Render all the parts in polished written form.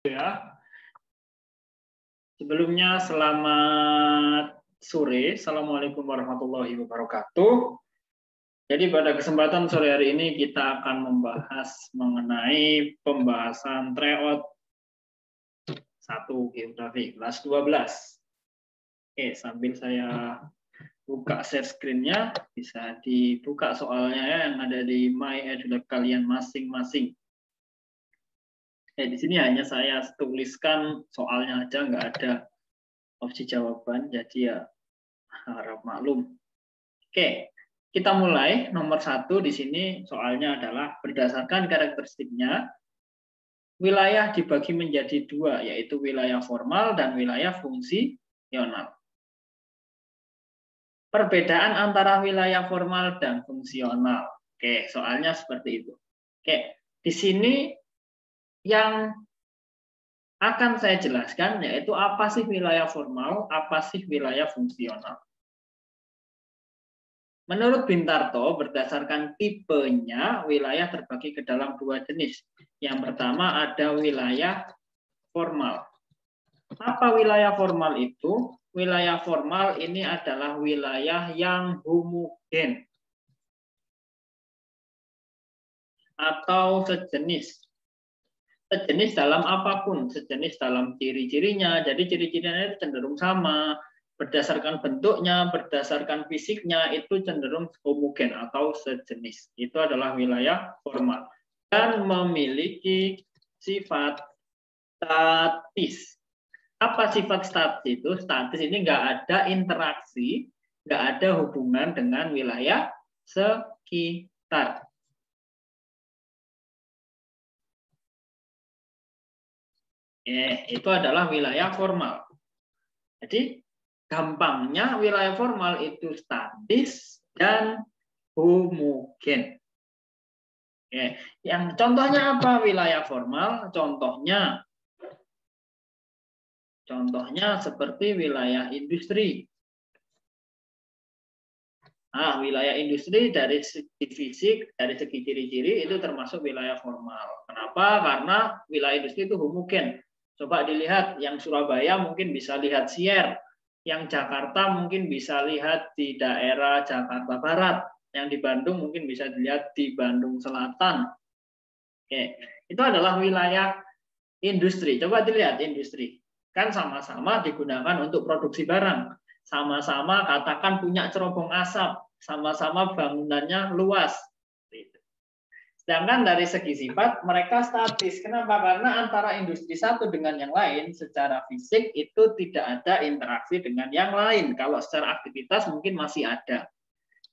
Ya. Sebelumnya selamat sore. Assalamualaikum warahmatullahi wabarakatuh. Jadi pada kesempatan sore hari ini kita akan membahas mengenai pembahasan tryout 1 geografi kelas 12. Oke, sambil saya buka share screen-nya, bisa dibuka soalnya ya yang ada di My EduLab kalian masing-masing. Di sini hanya saya tuliskan soalnya aja, nggak ada opsi jawaban, jadi ya harap maklum. Oke, kita mulai. Nomor 1 di sini soalnya adalah berdasarkan karakteristiknya, wilayah dibagi menjadi 2, yaitu wilayah formal dan wilayah fungsional. Perbedaan antara wilayah formal dan fungsional. Oke, soalnya seperti itu. Oke, di sini yang akan saya jelaskan yaitu apa sih wilayah formal, apa sih wilayah fungsional. Menurut Bintarto, berdasarkan tipenya, wilayah terbagi ke dalam 2 jenis. Yang pertama ada wilayah formal. Apa wilayah formal itu? Wilayah formal ini adalah wilayah yang homogen atau sejenis. Sejenis dalam apapun, sejenis dalam ciri-cirinya. Jadi ciri-cirinya itu cenderung sama, berdasarkan bentuknya, berdasarkan fisiknya itu cenderung homogen atau sejenis. Itu adalah wilayah formal dan memiliki sifat statis. Apa sifat statis itu? Statis ini nggak ada interaksi, nggak ada hubungan dengan wilayah sekitar. Itu adalah wilayah formal. Jadi gampangnya wilayah formal itu statis dan homogen. Yang contohnya apa wilayah formal? Contohnya seperti wilayah industri. Nah, wilayah industri dari segi fisik, dari segi ciri-ciri itu termasuk wilayah formal. Kenapa? Karena wilayah industri itu homogen. Coba dilihat, yang Surabaya mungkin bisa lihat Sier, yang Jakarta mungkin bisa lihat di daerah Jakarta Barat, yang di Bandung mungkin bisa dilihat di Bandung Selatan. Oke, itu adalah wilayah industri. Coba dilihat industri, kan sama-sama digunakan untuk produksi barang, sama-sama katakan punya cerobong asap, sama-sama bangunannya luas. Sedangkan dari segi sifat mereka statis. Kenapa? Karena antara industri satu dengan yang lain secara fisik itu tidak ada interaksi dengan yang lain. Kalau secara aktivitas mungkin masih ada.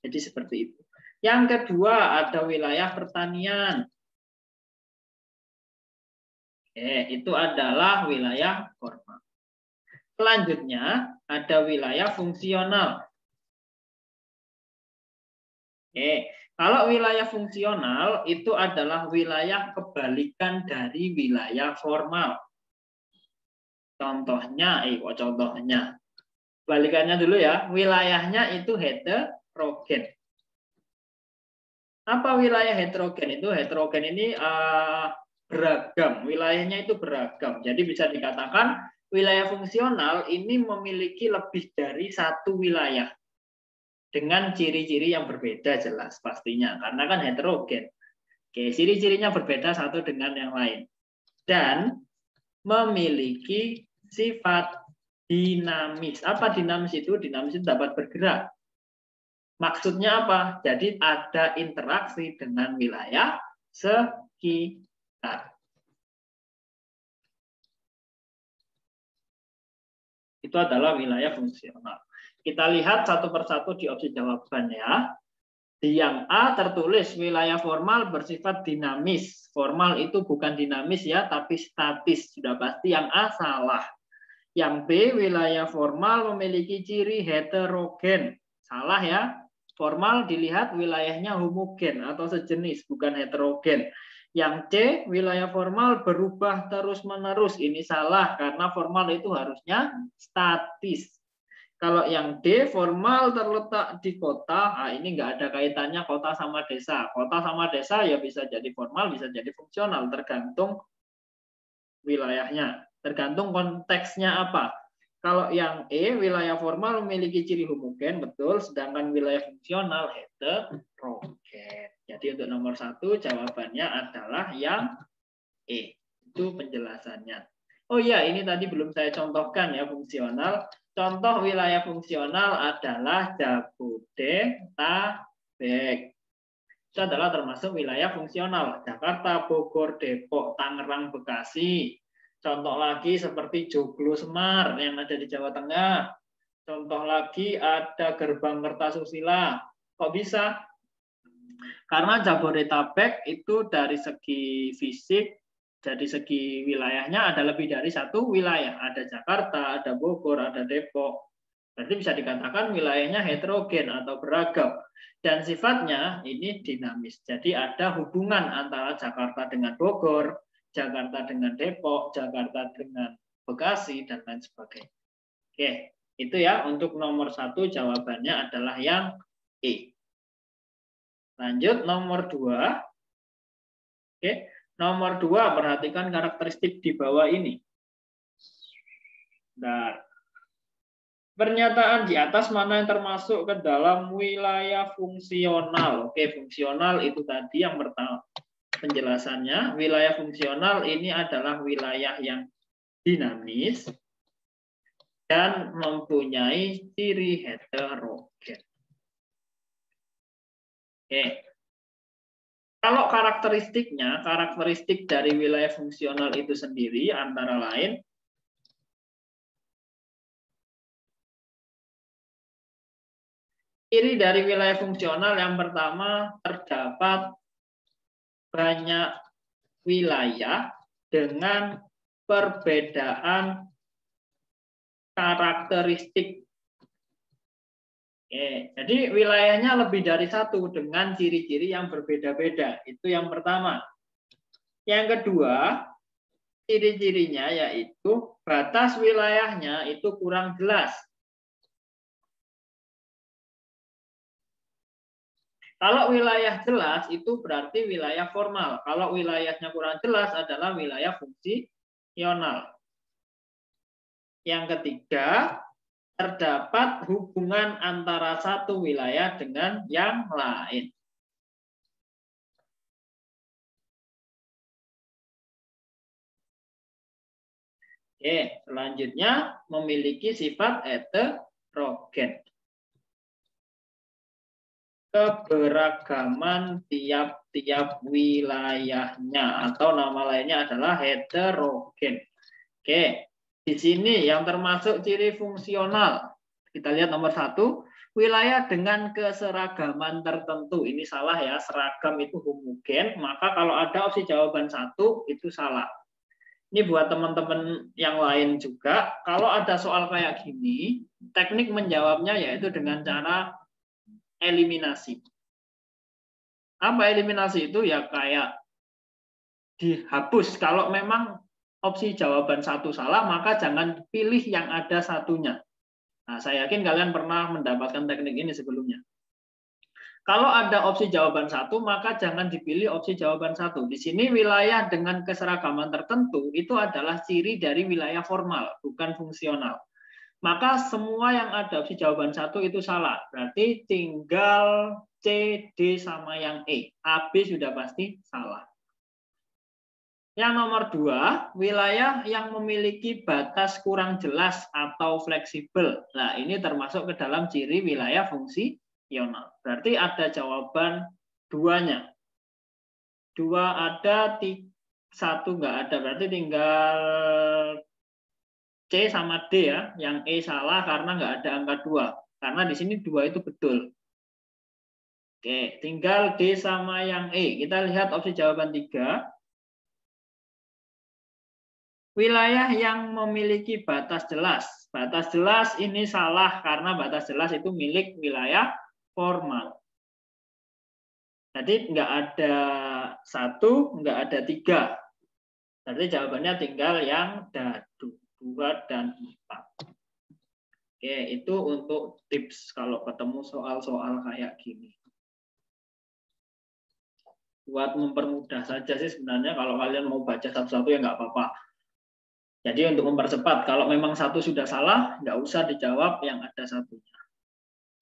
Jadi seperti itu. Yang kedua ada wilayah pertanian. Itu adalah wilayah formal. Selanjutnya ada wilayah fungsional. Kalau wilayah fungsional itu adalah wilayah kebalikan dari wilayah formal. Contohnya, contohnya. Balikannya dulu ya, wilayahnya itu heterogen. Apa wilayah heterogen itu? Heterogen ini beragam, wilayahnya itu beragam. Jadi bisa dikatakan wilayah fungsional ini memiliki lebih dari satu wilayah. Dengan ciri-ciri yang berbeda jelas pastinya, karena kan heterogen. Oke, ciri-cirinya berbeda satu dengan yang lain. Dan memiliki sifat dinamis. Apa dinamis itu? Dinamis itu dapat bergerak. Maksudnya apa? Jadi ada interaksi dengan wilayah sekitar. Itu adalah wilayah fungsional. Kita lihat satu persatu di opsi jawaban ya. Di yang A tertulis wilayah formal bersifat dinamis. Formal itu bukan dinamis ya, tapi statis. Sudah pasti yang A salah. Yang B wilayah formal memiliki ciri heterogen. Salah ya. Formal dilihat wilayahnya homogen atau sejenis, bukan heterogen. Yang C, wilayah formal berubah terus-menerus. Ini salah, karena formal itu harusnya statis. Kalau yang D, formal terletak di kota, ini nggak ada kaitannya kota sama desa. Kota sama desa ya bisa jadi formal, bisa jadi fungsional, tergantung wilayahnya. Tergantung konteksnya apa. Kalau yang E, wilayah formal memiliki ciri homogen, betul. Sedangkan wilayah fungsional heterogen. Jadi untuk nomor 1 jawabannya adalah yang E. Itu penjelasannya. Oh iya, ini tadi belum saya contohkan ya fungsional. Contoh wilayah fungsional adalah Jabodetabek. Itu adalah termasuk wilayah fungsional. Jakarta, Bogor, Depok, Tangerang, Bekasi. Contoh lagi seperti Joglo, Semar yang ada di Jawa Tengah. Contoh lagi ada Gerbang Kertasusila. Kok bisa? Karena Jabodetabek itu dari segi fisik, dari segi wilayahnya ada lebih dari satu wilayah. Ada Jakarta, ada Bogor, ada Depok. Berarti bisa dikatakan wilayahnya heterogen atau beragam. Dan sifatnya ini dinamis. Jadi ada hubungan antara Jakarta dengan Bogor, Jakarta dengan Depok, Jakarta dengan Bekasi, dan lain sebagainya. Oke, itu ya untuk nomor 1 jawabannya adalah yang E. Lanjut nomor 2. Oke, nomor 2 perhatikan karakteristik di bawah ini. Bentar. Pernyataan di atas mana yang termasuk ke dalam wilayah fungsional? Oke, fungsional itu tadi yang pertama penjelasannya. Wilayah fungsional ini adalah wilayah yang dinamis dan mempunyai ciri heterogen. Oke. Kalau karakteristiknya, karakteristik dari wilayah fungsional itu sendiri antara lain ciri dari wilayah fungsional yang pertama terdapat banyak wilayah dengan perbedaan karakteristik. Oke, jadi wilayahnya lebih dari satu dengan ciri-ciri yang berbeda-beda. Itu yang pertama. Yang kedua, ciri-cirinya yaitu batas wilayahnya itu kurang jelas. Kalau wilayah jelas itu berarti wilayah formal. Kalau wilayahnya kurang jelas adalah wilayah fungsional. Yang ketiga, terdapat hubungan antara satu wilayah dengan yang lain. Oke, selanjutnya memiliki sifat heterogen. Keberagaman tiap-tiap wilayahnya atau nama lainnya adalah heterogen. Oke, di sini yang termasuk ciri fungsional. Kita lihat nomor 1, wilayah dengan keseragaman tertentu. Ini salah ya, seragam itu homogen, maka kalau ada opsi jawaban 1 itu salah. Ini buat teman-teman yang lain juga, kalau ada soal kayak gini, teknik menjawabnya yaitu dengan cara eliminasi. Apa eliminasi itu? Ya kayak dihapus. Kalau memang opsi jawaban 1 salah, maka jangan pilih yang ada satunya. Nah, saya yakin kalian pernah mendapatkan teknik ini sebelumnya. Kalau ada opsi jawaban 1, maka jangan dipilih opsi jawaban 1. Di sini wilayah dengan keseragaman tertentu itu adalah ciri dari wilayah formal, bukan fungsional. Maka semua yang ada opsi jawaban 1 itu salah. Berarti tinggal C, D sama yang E. A, B sudah pasti salah. Yang nomor 2, wilayah yang memiliki batas kurang jelas atau fleksibel. Nah, ini termasuk ke dalam ciri wilayah fungsional. Berarti ada jawaban 2-nya. 2 ada, 1 nggak ada. Berarti tinggal C sama D ya, yang E salah karena nggak ada angka 2. Karena di sini 2 itu betul. Oke, tinggal D sama yang E. Kita lihat opsi jawaban 3. Wilayah yang memiliki batas jelas. Batas jelas ini salah karena batas jelas itu milik wilayah formal. Jadi nggak ada 1, nggak ada 3. Berarti jawabannya tinggal yang dadu. 2 dan 4. Oke, itu untuk tips kalau ketemu soal-soal kayak gini. Buat mempermudah saja sih sebenarnya, kalau kalian mau baca satu-satu ya nggak apa-apa. Jadi untuk mempercepat, kalau memang satu sudah salah, nggak usah dijawab yang ada satunya.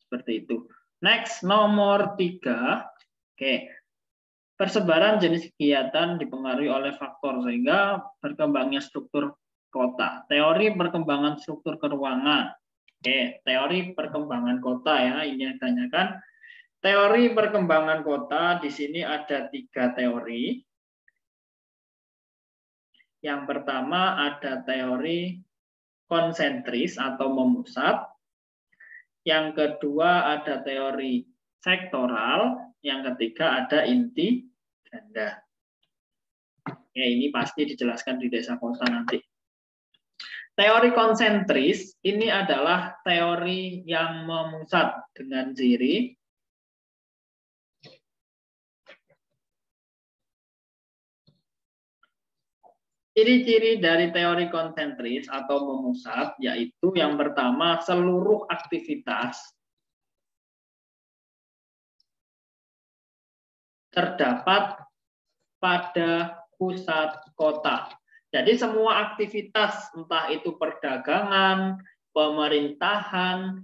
Seperti itu. Next, nomor 3. Oke. Persebaran jenis kegiatan dipengaruhi oleh faktor sehingga berkembangnya struktur kota. Teori perkembangan struktur keruangan. Oke, teori perkembangan kota ya, ini yang ditanyakan. Teori perkembangan kota, di sini ada 3 teori. Yang pertama ada teori konsentris atau memusat. Yang kedua ada teori sektoral. Yang ketiga ada inti ganda. Ya, ini pasti dijelaskan di desa kota nanti. Teori konsentris ini adalah teori yang memusat dengan ciri ciri-ciri dari teori konsentris atau memusat, yaitu yang pertama, seluruh aktivitas terdapat pada pusat kota. Jadi semua aktivitas, entah itu perdagangan, pemerintahan,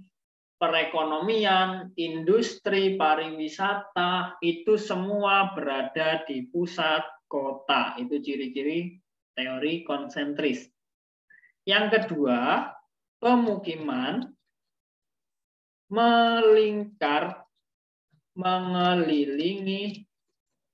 perekonomian, industri, pariwisata, itu semua berada di pusat kota. Itu ciri-ciri teori konsentris. Yang kedua, pemukiman melingkar, mengelilingi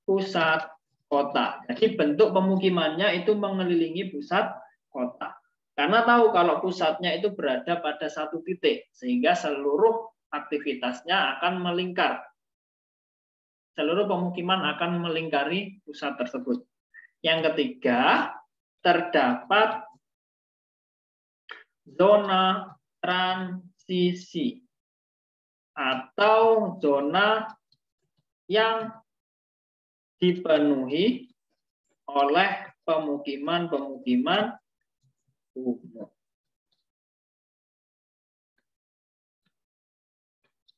pusat kota. Jadi bentuk pemukimannya itu mengelilingi pusat kota. Karena tahu kalau pusatnya itu berada pada satu titik, sehingga seluruh aktivitasnya akan melingkar. Seluruh pemukiman akan melingkari pusat tersebut. Yang ketiga, terdapat zona transisi atau zona yang dipenuhi oleh pemukiman-pemukiman umum.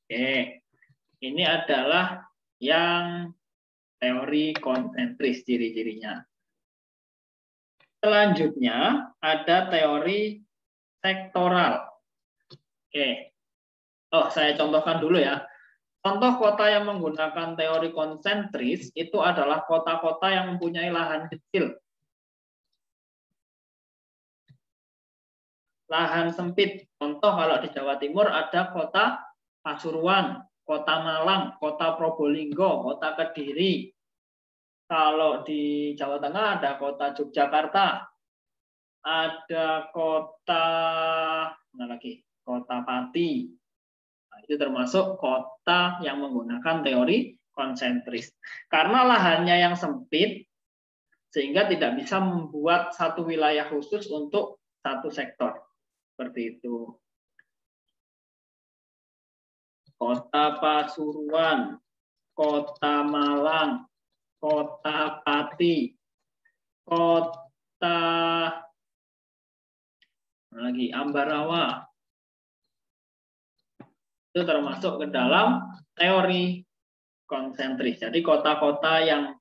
Oke, ini adalah yang teori konsentris ciri-cirinya. Selanjutnya ada teori sektoral. Oke. Oh, saya contohkan dulu ya. Contoh kota yang menggunakan teori konsentris itu adalah kota-kota yang mempunyai lahan kecil. Lahan sempit. Contoh kalau di Jawa Timur ada kota Pasuruan, kota Malang, kota Probolinggo, kota Kediri. Kalau di Jawa Tengah ada kota Yogyakarta, ada kota mana lagi? Kota Pati. Nah, itu termasuk kota yang menggunakan teori konsentris. Karena lahannya yang sempit, sehingga tidak bisa membuat satu wilayah khusus untuk satu sektor. Seperti itu. Kota Pasuruan, kota Malang, kota Pati, kota lagi Ambarawa. Itu termasuk ke dalam teori konsentris. Jadi kota-kota yang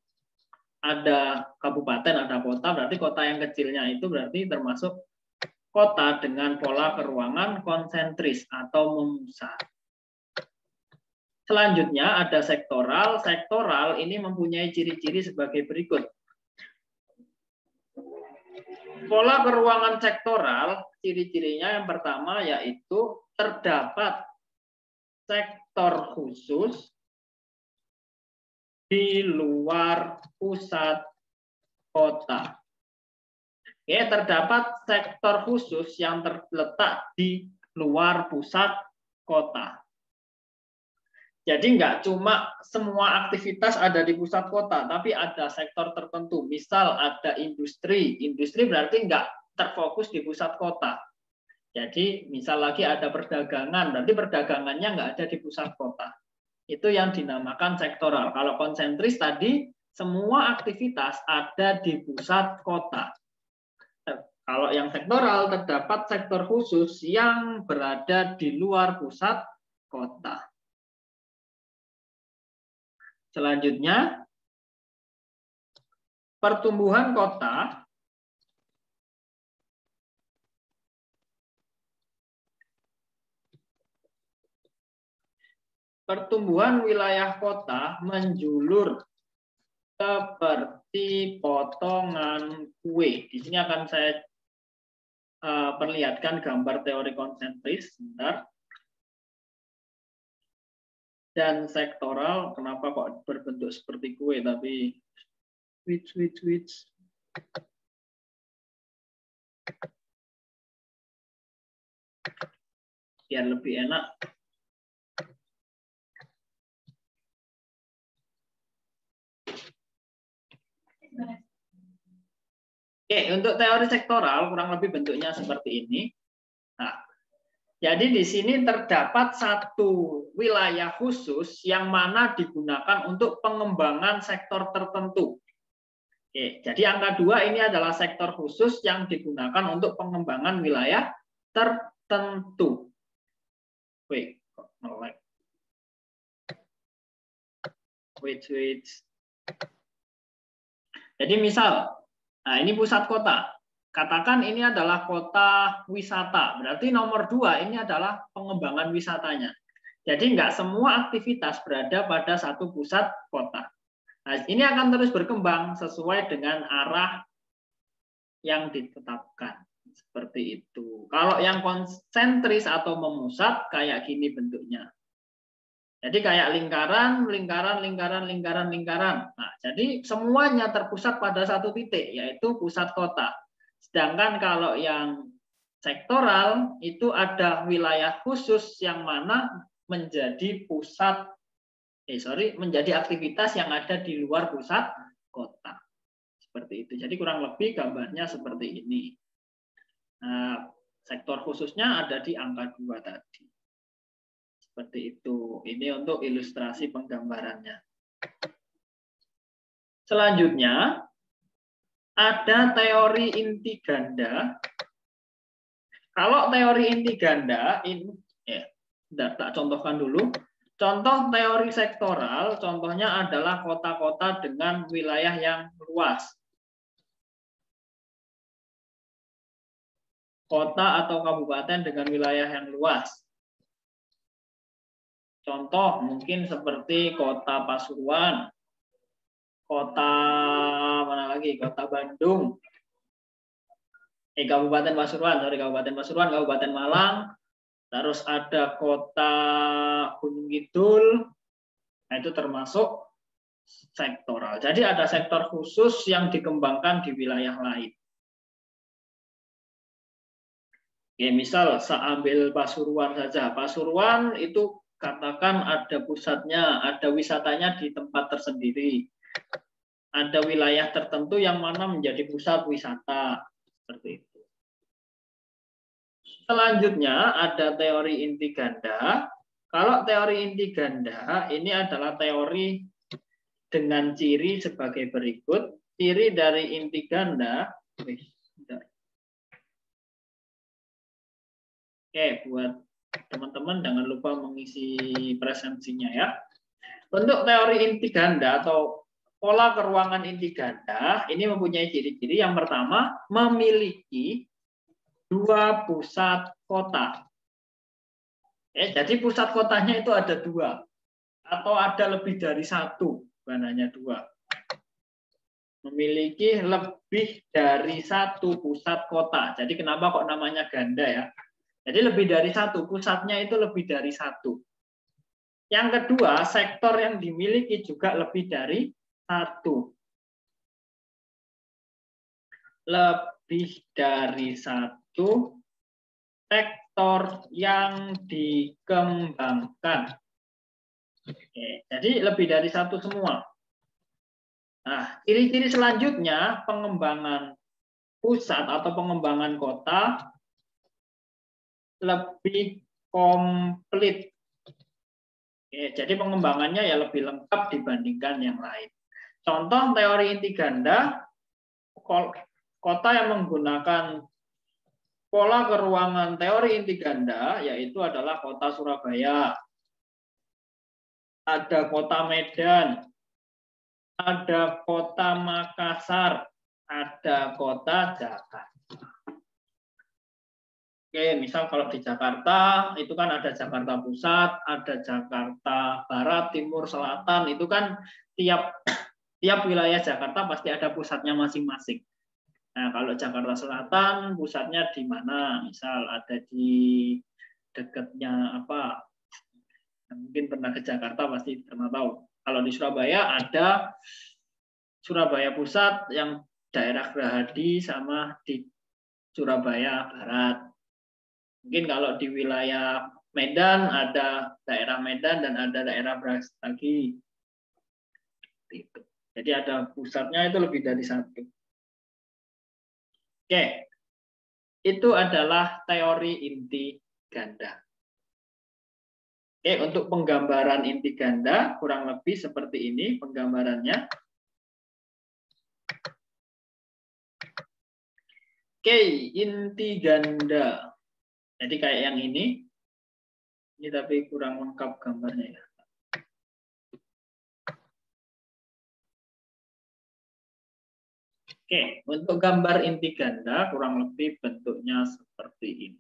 ada kabupaten, ada kota, berarti kota yang kecilnya itu berarti termasuk kota dengan pola keruangan konsentris atau memusat. Selanjutnya ada sektoral. Sektoral ini mempunyai ciri-ciri sebagai berikut. Pola keruangan sektoral, ciri-cirinya yang pertama yaitu terdapat sektor khusus di luar pusat kota. Oke, terdapat sektor khusus yang terletak di luar pusat kota. Jadi nggak cuma semua aktivitas ada di pusat kota, tapi ada sektor tertentu. Misal ada industri, industri berarti nggak terfokus di pusat kota. Jadi misal lagi ada perdagangan, berarti perdagangannya nggak ada di pusat kota. Itu yang dinamakan sektoral. Kalau konsentris tadi, semua aktivitas ada di pusat kota. Kalau yang sektoral, terdapat sektor khusus yang berada di luar pusat kota. Selanjutnya, pertumbuhan kota pertumbuhan wilayah kota menjulur seperti potongan kue. Di sini akan saya perlihatkan gambar teori konsentris. Sebentar. Dan sektoral, kenapa kok berbentuk seperti kue, tapi switch. Biar lebih enak. Oke, untuk teori sektoral kurang lebih bentuknya seperti ini. Nah, jadi di sini terdapat satu wilayah khusus yang mana digunakan untuk pengembangan sektor tertentu. Oke, jadi angka 2 ini adalah sektor khusus yang digunakan untuk pengembangan wilayah tertentu. Wait, kok nge-lag? Wait. Jadi misal, nah ini pusat kota. Katakan ini adalah kota wisata. Berarti nomor 2 ini adalah pengembangan wisatanya. Jadi nggak semua aktivitas berada pada satu pusat kota. Nah, ini akan terus berkembang sesuai dengan arah yang ditetapkan. Seperti itu. Kalau yang konsentris atau memusat, kayak gini bentuknya. Jadi kayak lingkaran. Nah, jadi semuanya terpusat pada satu titik, yaitu pusat kota. Sedangkan kalau yang sektoral itu ada wilayah khusus yang mana menjadi menjadi aktivitas yang ada di luar pusat kota. Seperti itu. Jadi kurang lebih gambarnya seperti ini. Nah, sektor khususnya ada di angka 2 tadi. Seperti itu. Ini untuk ilustrasi penggambarannya. Selanjutnya, ada teori inti ganda. Kalau teori inti ganda, ini tak contohkan dulu. Contoh teori sektoral, contohnya adalah kota-kota dengan wilayah yang luas. Kota atau kabupaten dengan wilayah yang luas. Contoh mungkin seperti kota Pasuruan, kota mana lagi? Kota Bandung. Kabupaten Pasuruan, Kabupaten Malang, terus ada kota Gunung Kidul, nah itu termasuk sektoral. Jadi ada sektor khusus yang dikembangkan di wilayah lain. Oke, misal saya ambil Pasuruan saja. Pasuruan itu katakan ada pusatnya, ada wisatanya di tempat tersendiri. Ada wilayah tertentu yang mana menjadi pusat wisata. Seperti itu. Selanjutnya ada teori inti ganda. Kalau teori inti ganda ini adalah teori dengan ciri sebagai berikut. Ciri dari inti ganda. Oke, buat teman-teman jangan lupa mengisi presensinya ya. Untuk teori inti ganda atau pola keruangan inti ganda ini mempunyai ciri-ciri. Yang pertama, memiliki dua pusat kota. Jadi pusat kotanya itu ada dua atau ada lebih dari satu, bukan hanya dua. Memiliki lebih dari satu pusat kota. Jadi kenapa kok namanya ganda ya? Jadi lebih dari satu, pusatnya itu lebih dari satu. Yang kedua, sektor yang dimiliki juga lebih dari satu. Lebih dari satu sektor yang dikembangkan. Oke, jadi lebih dari satu semua. Nah, ciri-ciri selanjutnya pengembangan pusat atau pengembangan kota lebih komplit. Oke, jadi pengembangannya ya lebih lengkap dibandingkan yang lain. Contoh teori inti ganda, kota yang menggunakan pola keruangan teori inti ganda yaitu adalah kota Surabaya, ada kota Medan, ada kota Makassar, ada kota Jakarta. Oke, misal kalau di Jakarta itu kan ada Jakarta Pusat, ada Jakarta Barat, Timur, Selatan, itu kan tiap wilayah Jakarta pasti ada pusatnya masing-masing. Nah, kalau Jakarta Selatan pusatnya di mana? Misal ada di dekatnya apa? Mungkin pernah ke Jakarta pasti pernah tahu. Kalau di Surabaya ada Surabaya Pusat yang daerah Gerahadi sama di Surabaya Barat. Mungkin kalau di wilayah Medan ada daerah Medan dan ada daerah Brastagi. Jadi ada pusatnya itu lebih dari satu. Oke, itu adalah teori inti ganda. Oke, untuk penggambaran inti ganda kurang lebih seperti ini penggambarannya. Oke, inti ganda. Jadi kayak yang ini tapi kurang lengkap gambarnya ya. Oke, untuk gambar inti ganda kurang lebih bentuknya seperti ini.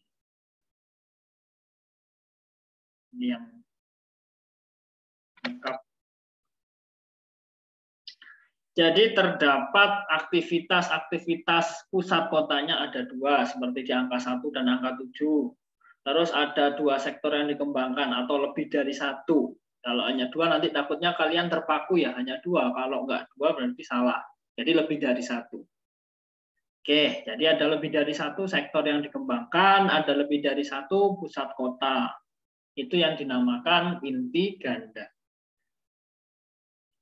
Ini yang lengkap. Jadi terdapat aktivitas pusat kotanya ada dua, seperti di angka 1 dan angka 7. Terus ada dua sektor yang dikembangkan atau lebih dari satu. Kalau hanya dua nanti takutnya kalian terpaku ya, hanya dua. Kalau enggak dua berarti salah. Jadi lebih dari satu. Oke, jadi ada lebih dari satu sektor yang dikembangkan, ada lebih dari satu pusat kota. Itu yang dinamakan inti ganda.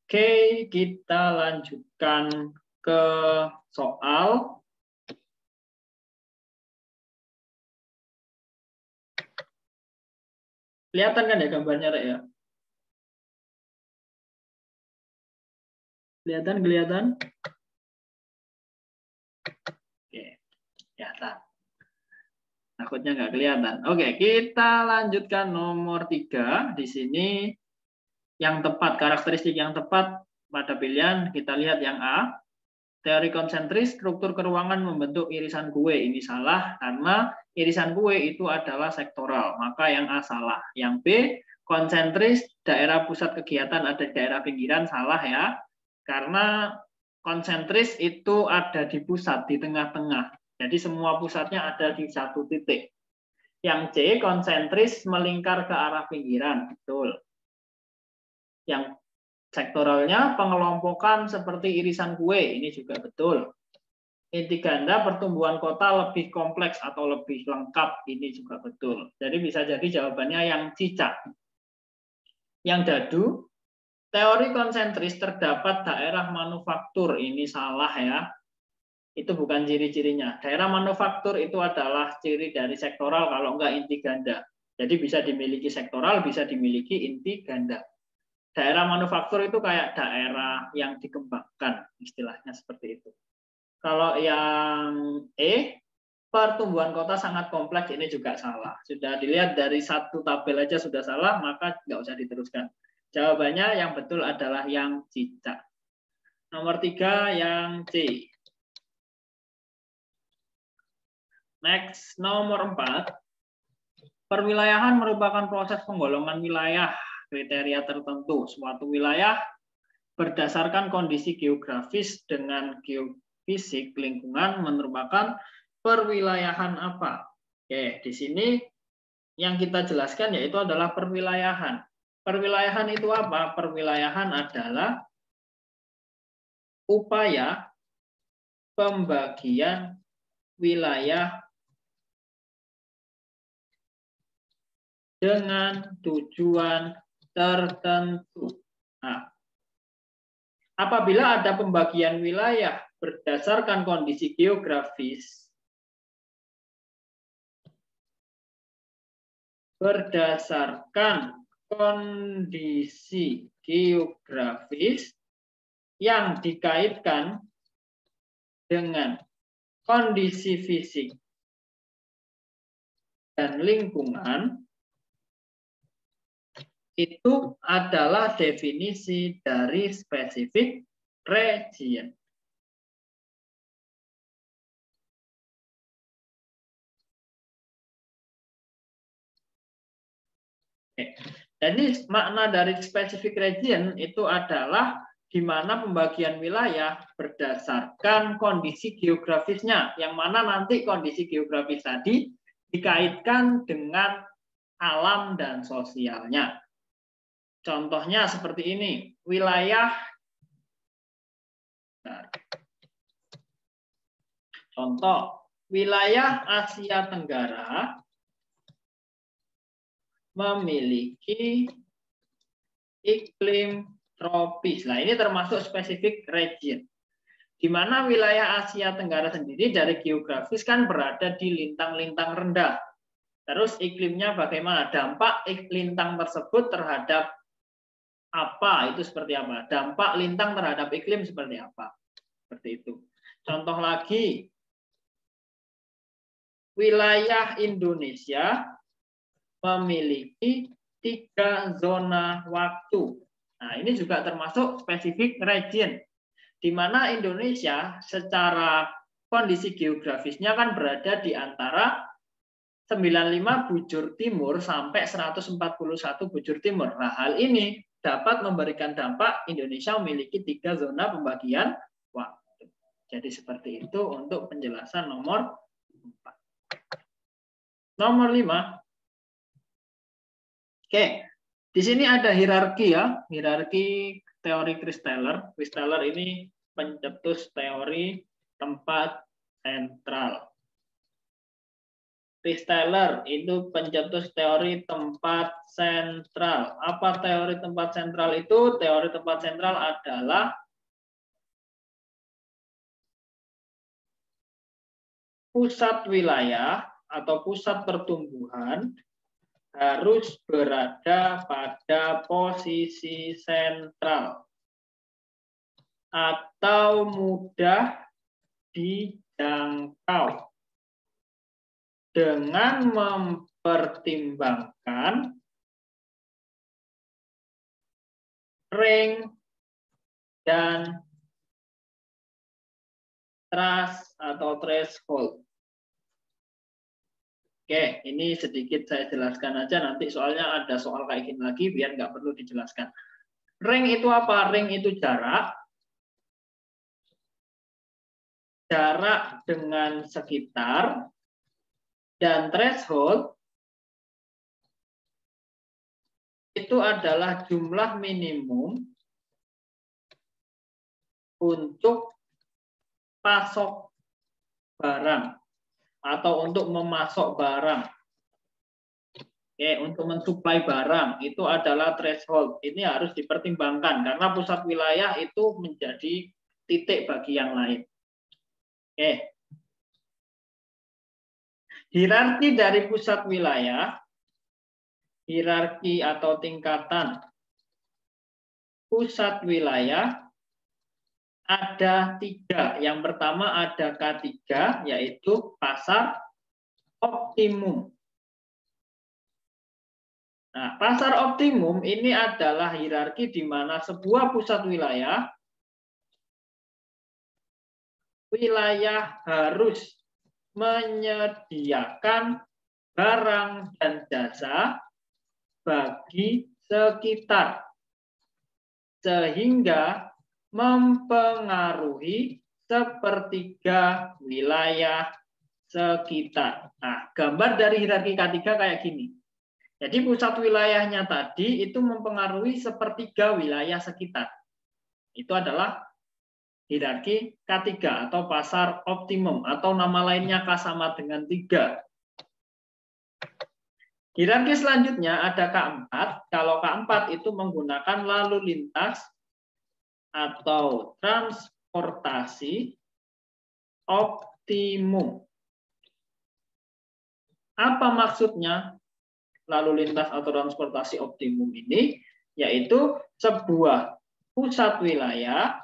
Oke, kita lanjutkan ke soal. Kelihatan kan ya gambarnya, Rek, ya? Kelihatan? Oke, kelihatan. Takutnya nggak kelihatan. Oke, kita lanjutkan nomor 3. Di sini yang tepat, karakteristik yang tepat pada pilihan, kita lihat yang A. Teori konsentris, struktur keruangan membentuk irisan kue. Ini salah karena irisan kue itu adalah sektoral. Maka yang A salah. Yang B, konsentris, daerah pusat kegiatan ada di daerah pinggiran. Salah ya. Karena konsentris itu ada di pusat, di tengah-tengah. Jadi semua pusatnya ada di satu titik. Yang C, konsentris melingkar ke arah pinggiran. Betul. Yang sektoralnya pengelompokan seperti irisan kue, ini juga betul. Inti ganda pertumbuhan kota lebih kompleks atau lebih lengkap, ini juga betul. Jadi bisa jadi jawabannya yang cicak. Yang dadu, teori konsentris terdapat daerah manufaktur, ini salah ya. Itu bukan ciri-cirinya. Daerah manufaktur itu adalah ciri dari sektoral kalau enggak inti ganda. Jadi bisa dimiliki sektoral, bisa dimiliki inti ganda. Daerah manufaktur itu kayak daerah yang dikembangkan, istilahnya seperti itu. Kalau yang E, pertumbuhan kota sangat kompleks, ini juga salah. Sudah dilihat dari satu tabel aja sudah salah, maka nggak usah diteruskan. Jawabannya yang betul adalah yang cicak. Nomor 3 yang C. Next, nomor 4. Perwilayahan merupakan proses penggolongan wilayah kriteria tertentu. Suatu wilayah berdasarkan kondisi geografis dengan geofisik lingkungan merupakan perwilayahan apa? Oke, di sini yang kita jelaskan yaitu adalah perwilayahan. Perwilayahan itu apa? Perwilayahan adalah upaya pembagian wilayah dengan tujuan tertentu. Nah, apabila ada pembagian wilayah berdasarkan kondisi geografis, yang dikaitkan dengan kondisi fisik dan lingkungan, itu adalah definisi dari spesifik region. Oke. Jadi makna dari specific region itu adalah di mana pembagian wilayah berdasarkan kondisi geografisnya, yang mana nanti kondisi geografis tadi dikaitkan dengan alam dan sosialnya. Contohnya seperti ini, contoh wilayah Asia Tenggara memiliki iklim tropis. Nah, ini termasuk specific region. Di mana wilayah Asia Tenggara sendiri dari geografis kan berada di lintang-lintang rendah. Terus iklimnya bagaimana? Dampak lintang tersebut terhadap apa? Itu seperti apa? Dampak lintang terhadap iklim seperti apa? Seperti itu. Contoh lagi, wilayah Indonesia memiliki 3 zona waktu. Nah, ini juga termasuk specific region, di mana Indonesia secara kondisi geografisnya kan berada di antara 95 bujur timur sampai 141 bujur timur. Nah, hal ini dapat memberikan dampak Indonesia memiliki 3 zona pembagian waktu. Jadi seperti itu untuk penjelasan nomor 4. Nomor 5. Oke, di sini ada hierarki ya, hierarki teori Christaller. Christaller ini pencetus teori tempat sentral. Christaller itu pencetus teori tempat sentral. Apa teori tempat sentral itu? Teori tempat sentral adalah pusat wilayah atau pusat pertumbuhan harus berada pada posisi sentral atau mudah dijangkau dengan mempertimbangkan range dan threshold. Oke, ini sedikit saya jelaskan aja, nanti soalnya ada soal kayak gini lagi, biar nggak perlu dijelaskan. Range itu apa? Range itu jarak dengan sekitar, dan threshold itu adalah jumlah minimum untuk pasok barang atau untuk memasok barang. Oke, untuk mensuplai barang itu adalah threshold. Ini harus dipertimbangkan karena pusat wilayah itu menjadi titik bagi yang lain. Oke. Hierarki dari pusat wilayah, hierarki atau tingkatan pusat wilayah ada 3. Yang pertama ada K3, yaitu pasar optimum. Nah, pasar optimum ini adalah hierarki di mana sebuah pusat wilayah harus menyediakan barang dan jasa bagi sekitar, sehingga mempengaruhi sepertiga wilayah sekitar. Nah, gambar dari hierarki K3 kayak gini. Jadi pusat wilayahnya tadi itu mempengaruhi sepertiga wilayah sekitar. Itu adalah hierarki K3 atau pasar optimum, atau nama lainnya K sama dengan 3. Hierarki selanjutnya ada K4. Kalau K4 itu menggunakan lalu lintas atau transportasi optimum. Apa maksudnya lalu lintas atau transportasi optimum ini? Yaitu sebuah pusat wilayah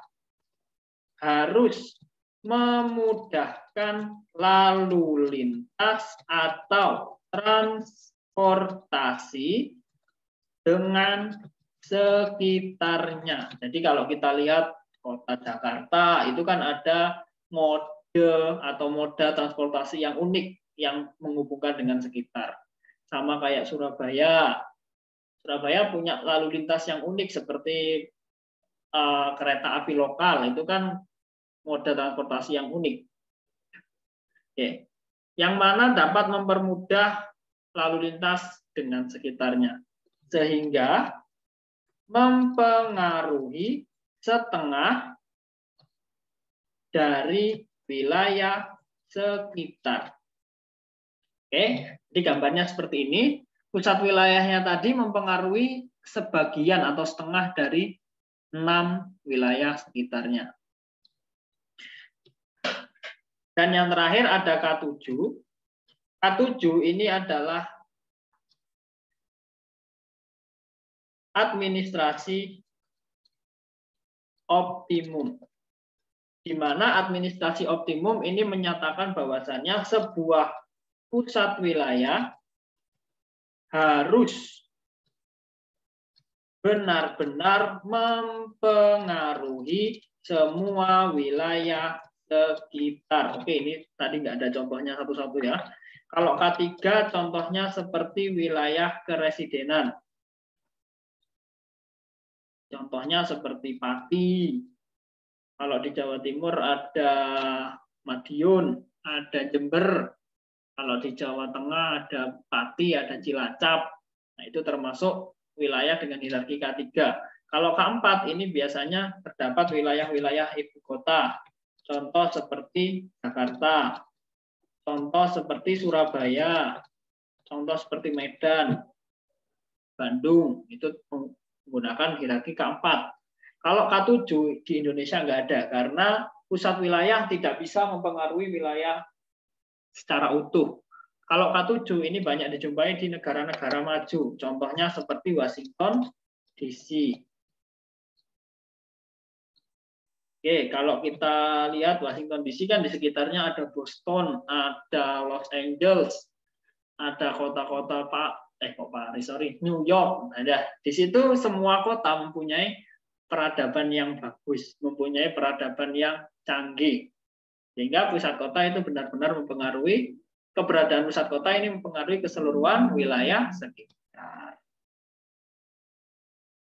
harus memudahkan lalu lintas atau transportasi dengan sekitarnya. Jadi kalau kita lihat kota Jakarta itu kan ada mode atau moda transportasi yang unik yang menghubungkan dengan sekitar. Sama kayak Surabaya, Surabaya punya lalu lintas yang unik seperti kereta api lokal, itu kan moda transportasi yang unik. Oke. Yang mana dapat mempermudah lalu lintas dengan sekitarnya, sehingga mempengaruhi setengah dari wilayah sekitar. Oke, di gambarnya seperti ini. Pusat wilayahnya tadi mempengaruhi sebagian atau setengah dari 6 wilayah sekitarnya. Dan yang terakhir ada K7. K7 ini adalah administrasi optimum. Di mana administrasi optimum ini menyatakan bahwasannya sebuah pusat wilayah harus benar-benar mempengaruhi semua wilayah sekitar. Oke, ini tadi nggak ada contohnya satu-satu ya. Kalau K3 contohnya seperti wilayah keresidenan. Contohnya seperti Pati. Kalau di Jawa Timur ada Madiun, ada Jember. Kalau di Jawa Tengah ada Pati, ada Cilacap. Nah, itu termasuk wilayah dengan hierarki K3. Kalau K4 ini biasanya terdapat wilayah-wilayah ibu kota. Contoh seperti Jakarta, contoh seperti Surabaya, contoh seperti Medan, Bandung, itu menggunakan hierarki K4. Kalau K7 di Indonesia nggak ada, karena pusat wilayah tidak bisa mempengaruhi wilayah secara utuh. Kalau K7 ini banyak dijumpai di negara-negara maju, contohnya seperti Washington DC. Oke, kalau kita lihat Washington DC kan di sekitarnya ada Boston, ada Los Angeles, ada kota-kota New York. Ada di situ semua kota mempunyai peradaban yang bagus, mempunyai peradaban yang canggih. Sehingga pusat kota itu benar-benar mempengaruhi, keberadaan pusat kota ini mempengaruhi keseluruhan wilayah sekitar.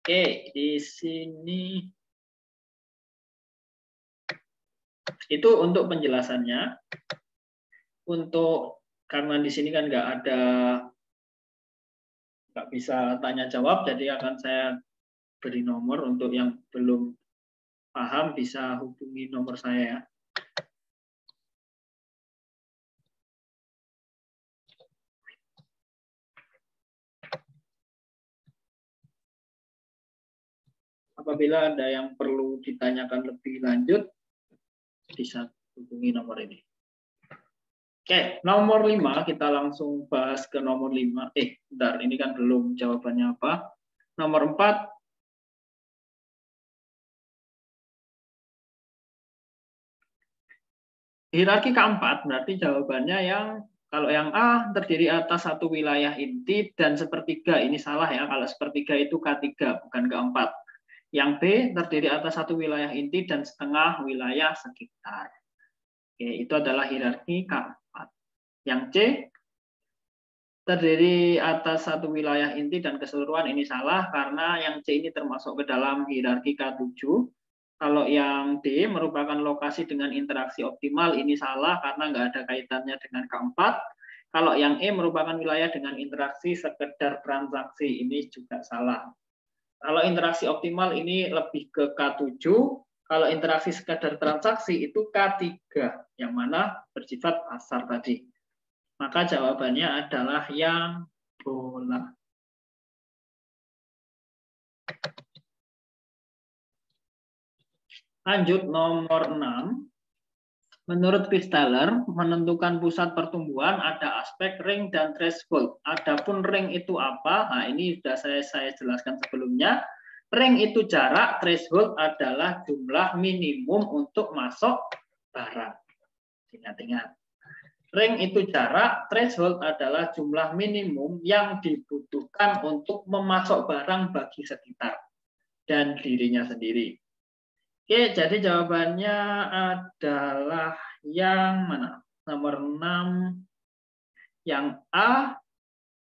Oke, di sini itu untuk penjelasannya. Untuk karena di sini kan nggak bisa tanya jawab, jadi akan saya beri nomor untuk yang belum paham bisa hubungi nomor saya. Apabila ada yang perlu ditanyakan lebih lanjut, bisa hubungi nomor ini. Oke, nomor 5, kita langsung bahas ke nomor 5. Bentar, ini kan belum jawabannya apa. Nomor 4, hierarki keempat, berarti jawabannya kalau yang A terdiri atas satu wilayah inti dan sepertiga, ini salah ya, kalau sepertiga itu K3, bukan keempat. Yang B terdiri atas satu wilayah inti dan setengah wilayah sekitar. Oke, itu adalah hierarki K4. Yang C terdiri atas satu wilayah inti dan keseluruhan, ini salah karena yang C ini termasuk ke dalam hierarki K7. Kalau yang D merupakan lokasi dengan interaksi optimal, ini salah karena nggak ada kaitannya dengan K4. Kalau yang E merupakan wilayah dengan interaksi sekedar transaksi, ini juga salah. Kalau interaksi optimal ini lebih ke K7, kalau interaksi sekadar transaksi itu K3, yang mana bersifat pasar tadi. Maka jawabannya adalah yang bola. Lanjut nomor 6. Menurut Pistaller, menentukan pusat pertumbuhan ada aspek ring dan threshold. Adapun ring itu apa? Nah, ini sudah saya jelaskan sebelumnya. Ring itu jarak, threshold adalah jumlah minimum untuk masuk barang. Ingat-ingat. Ring itu jarak, threshold adalah jumlah minimum yang dibutuhkan untuk memasok barang bagi sekitar dan dirinya sendiri. Oke, jadi jawabannya adalah yang mana? Nomor 6. Yang A,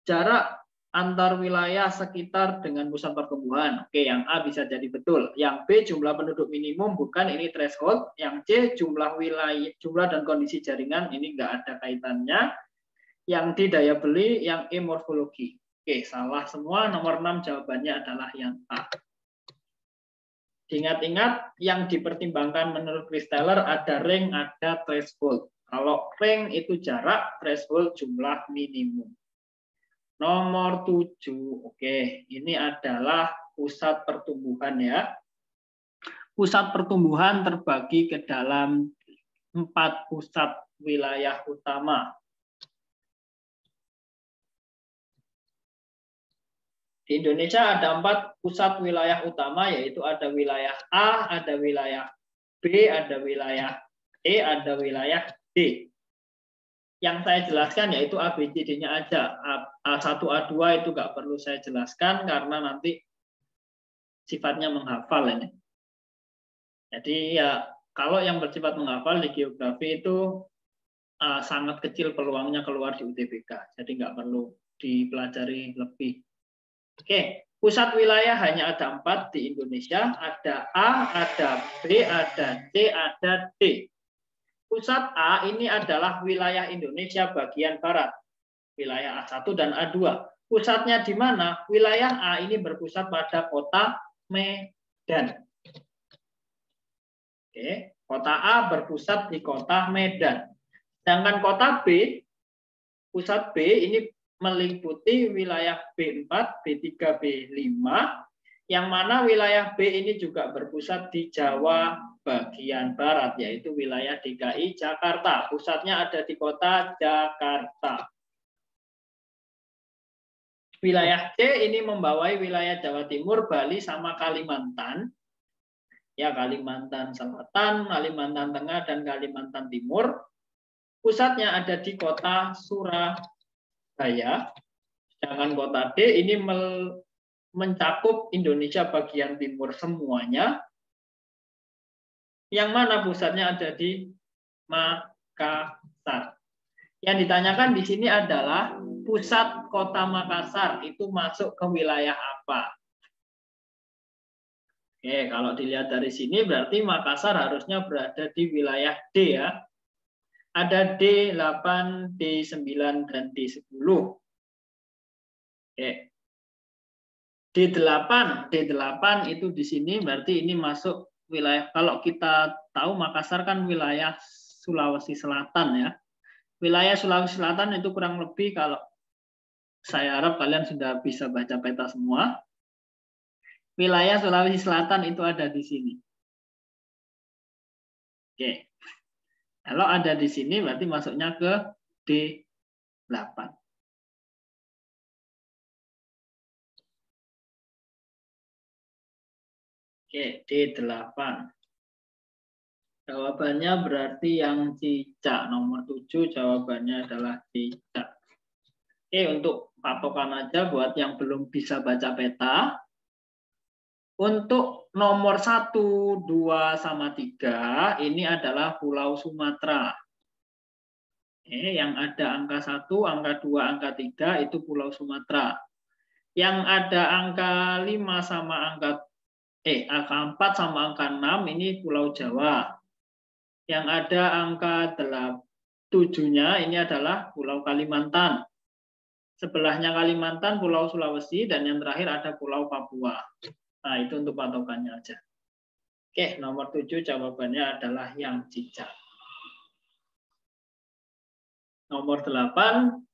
jarak antar wilayah sekitar dengan pusat pertumbuhan. Oke, yang A bisa jadi betul. Yang B jumlah penduduk minimum, bukan, ini threshold. Yang C jumlah wilayah, jumlah dan kondisi jaringan, ini nggak ada kaitannya. Yang D daya beli, yang E morfologi. Oke, salah semua. Nomor 6 jawabannya adalah yang A. Ingat-ingat yang dipertimbangkan menurut Christaller ada range, ada threshold. Kalau range itu jarak, threshold jumlah minimum. Nomor 7, oke, ini adalah pusat pertumbuhan ya. Pusat pertumbuhan terbagi ke dalam 4 pusat wilayah utama. Di Indonesia ada 4 pusat wilayah utama, yaitu ada wilayah A, ada wilayah B, ada wilayah E, ada wilayah D. Yang saya jelaskan yaitu ABCD-nya aja. A1, A2 itu nggak perlu saya jelaskan karena nanti sifatnya menghafal ini. Jadi ya kalau yang bersifat menghafal di geografi itu sangat kecil peluangnya keluar di UTBK. Jadi nggak perlu dipelajari lebih. Oke, pusat wilayah hanya ada 4 di Indonesia. Ada A, ada B, ada C, ada D. Pusat A ini adalah wilayah Indonesia bagian barat, wilayah A1 dan A2. Pusatnya di mana? Wilayah A ini berpusat pada kota Medan. Oke, kota A berpusat di kota Medan. Sedangkan kota B, pusat B ini meliputi wilayah B4, B3, B5, yang mana wilayah B ini juga berpusat di Jawa bagian barat, yaitu wilayah DKI Jakarta. Pusatnya ada di kota Jakarta. Wilayah C ini membawai wilayah Jawa Timur, Bali, sama Kalimantan. Ya, Kalimantan Selatan, Kalimantan Tengah, dan Kalimantan Timur. Pusatnya ada di kota Surabaya. Sedangkan kota D ini mencakup Indonesia bagian timur semuanya. Yang mana pusatnya ada di Makassar. Yang ditanyakan di sini adalah pusat kota Makassar itu masuk ke wilayah apa? Oke, kalau dilihat dari sini berarti Makassar harusnya berada di wilayah D ya. Ada D8, D9, dan D10. Oke. D8 itu di sini berarti ini masuk wilayah, kalau kita tahu Makassar kan wilayah Sulawesi Selatan ya. Wilayah Sulawesi Selatan itu kurang lebih, kalau saya harap kalian sudah bisa baca peta semua. Wilayah Sulawesi Selatan itu ada di sini. Oke. Kalau ada di sini berarti masuknya ke D8. Oke, D8. Jawabannya berarti yang cicak. Nomor 7 jawabannya adalah cicak. Oke, untuk patokan aja buat yang belum bisa baca peta. Untuk nomor 1, 2, sama 3, ini adalah Pulau Sumatera. Yang ada angka 1, angka 2, angka 3 itu Pulau Sumatera. Yang ada angka 5 sama angka 4 sama angka 6 ini Pulau Jawa. Yang ada angka 7-nya ini adalah Pulau Kalimantan. Sebelahnya Kalimantan, Pulau Sulawesi, dan yang terakhir ada Pulau Papua. Nah, itu untuk patokannya aja. Oke, nomor 7 jawabannya adalah yang cicak. Nomor 8.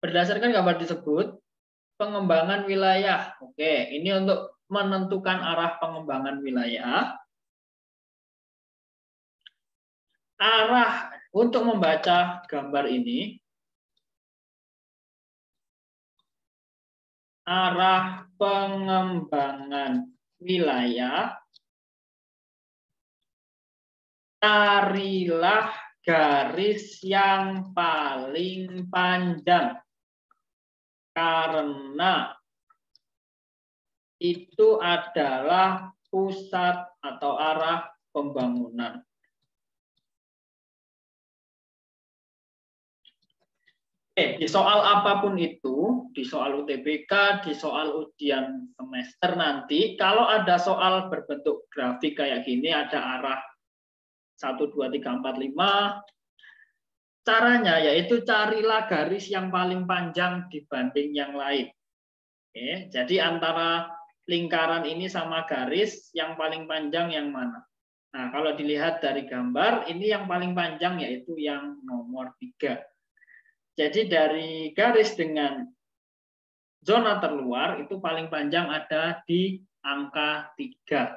Berdasarkan gambar tersebut, pengembangan wilayah. Oke, ini untuk menentukan arah pengembangan wilayah. Arah untuk membaca gambar ini, arah pengembangan wilayah, carilah garis yang paling panjang. Karena itu adalah pusat atau arah pembangunan. Di soal apapun itu, di soal UTBK, di soal ujian semester nanti, kalau ada soal berbentuk grafik kayak gini, ada arah 1, 2, 3, 4, 5, caranya yaitu carilah garis yang paling panjang dibanding yang lain. Oke, jadi antara lingkaran ini sama garis, yang paling panjang yang mana? Nah, kalau dilihat dari gambar, ini yang paling panjang yaitu yang nomor 3. Jadi dari garis dengan zona terluar itu paling panjang ada di angka 3.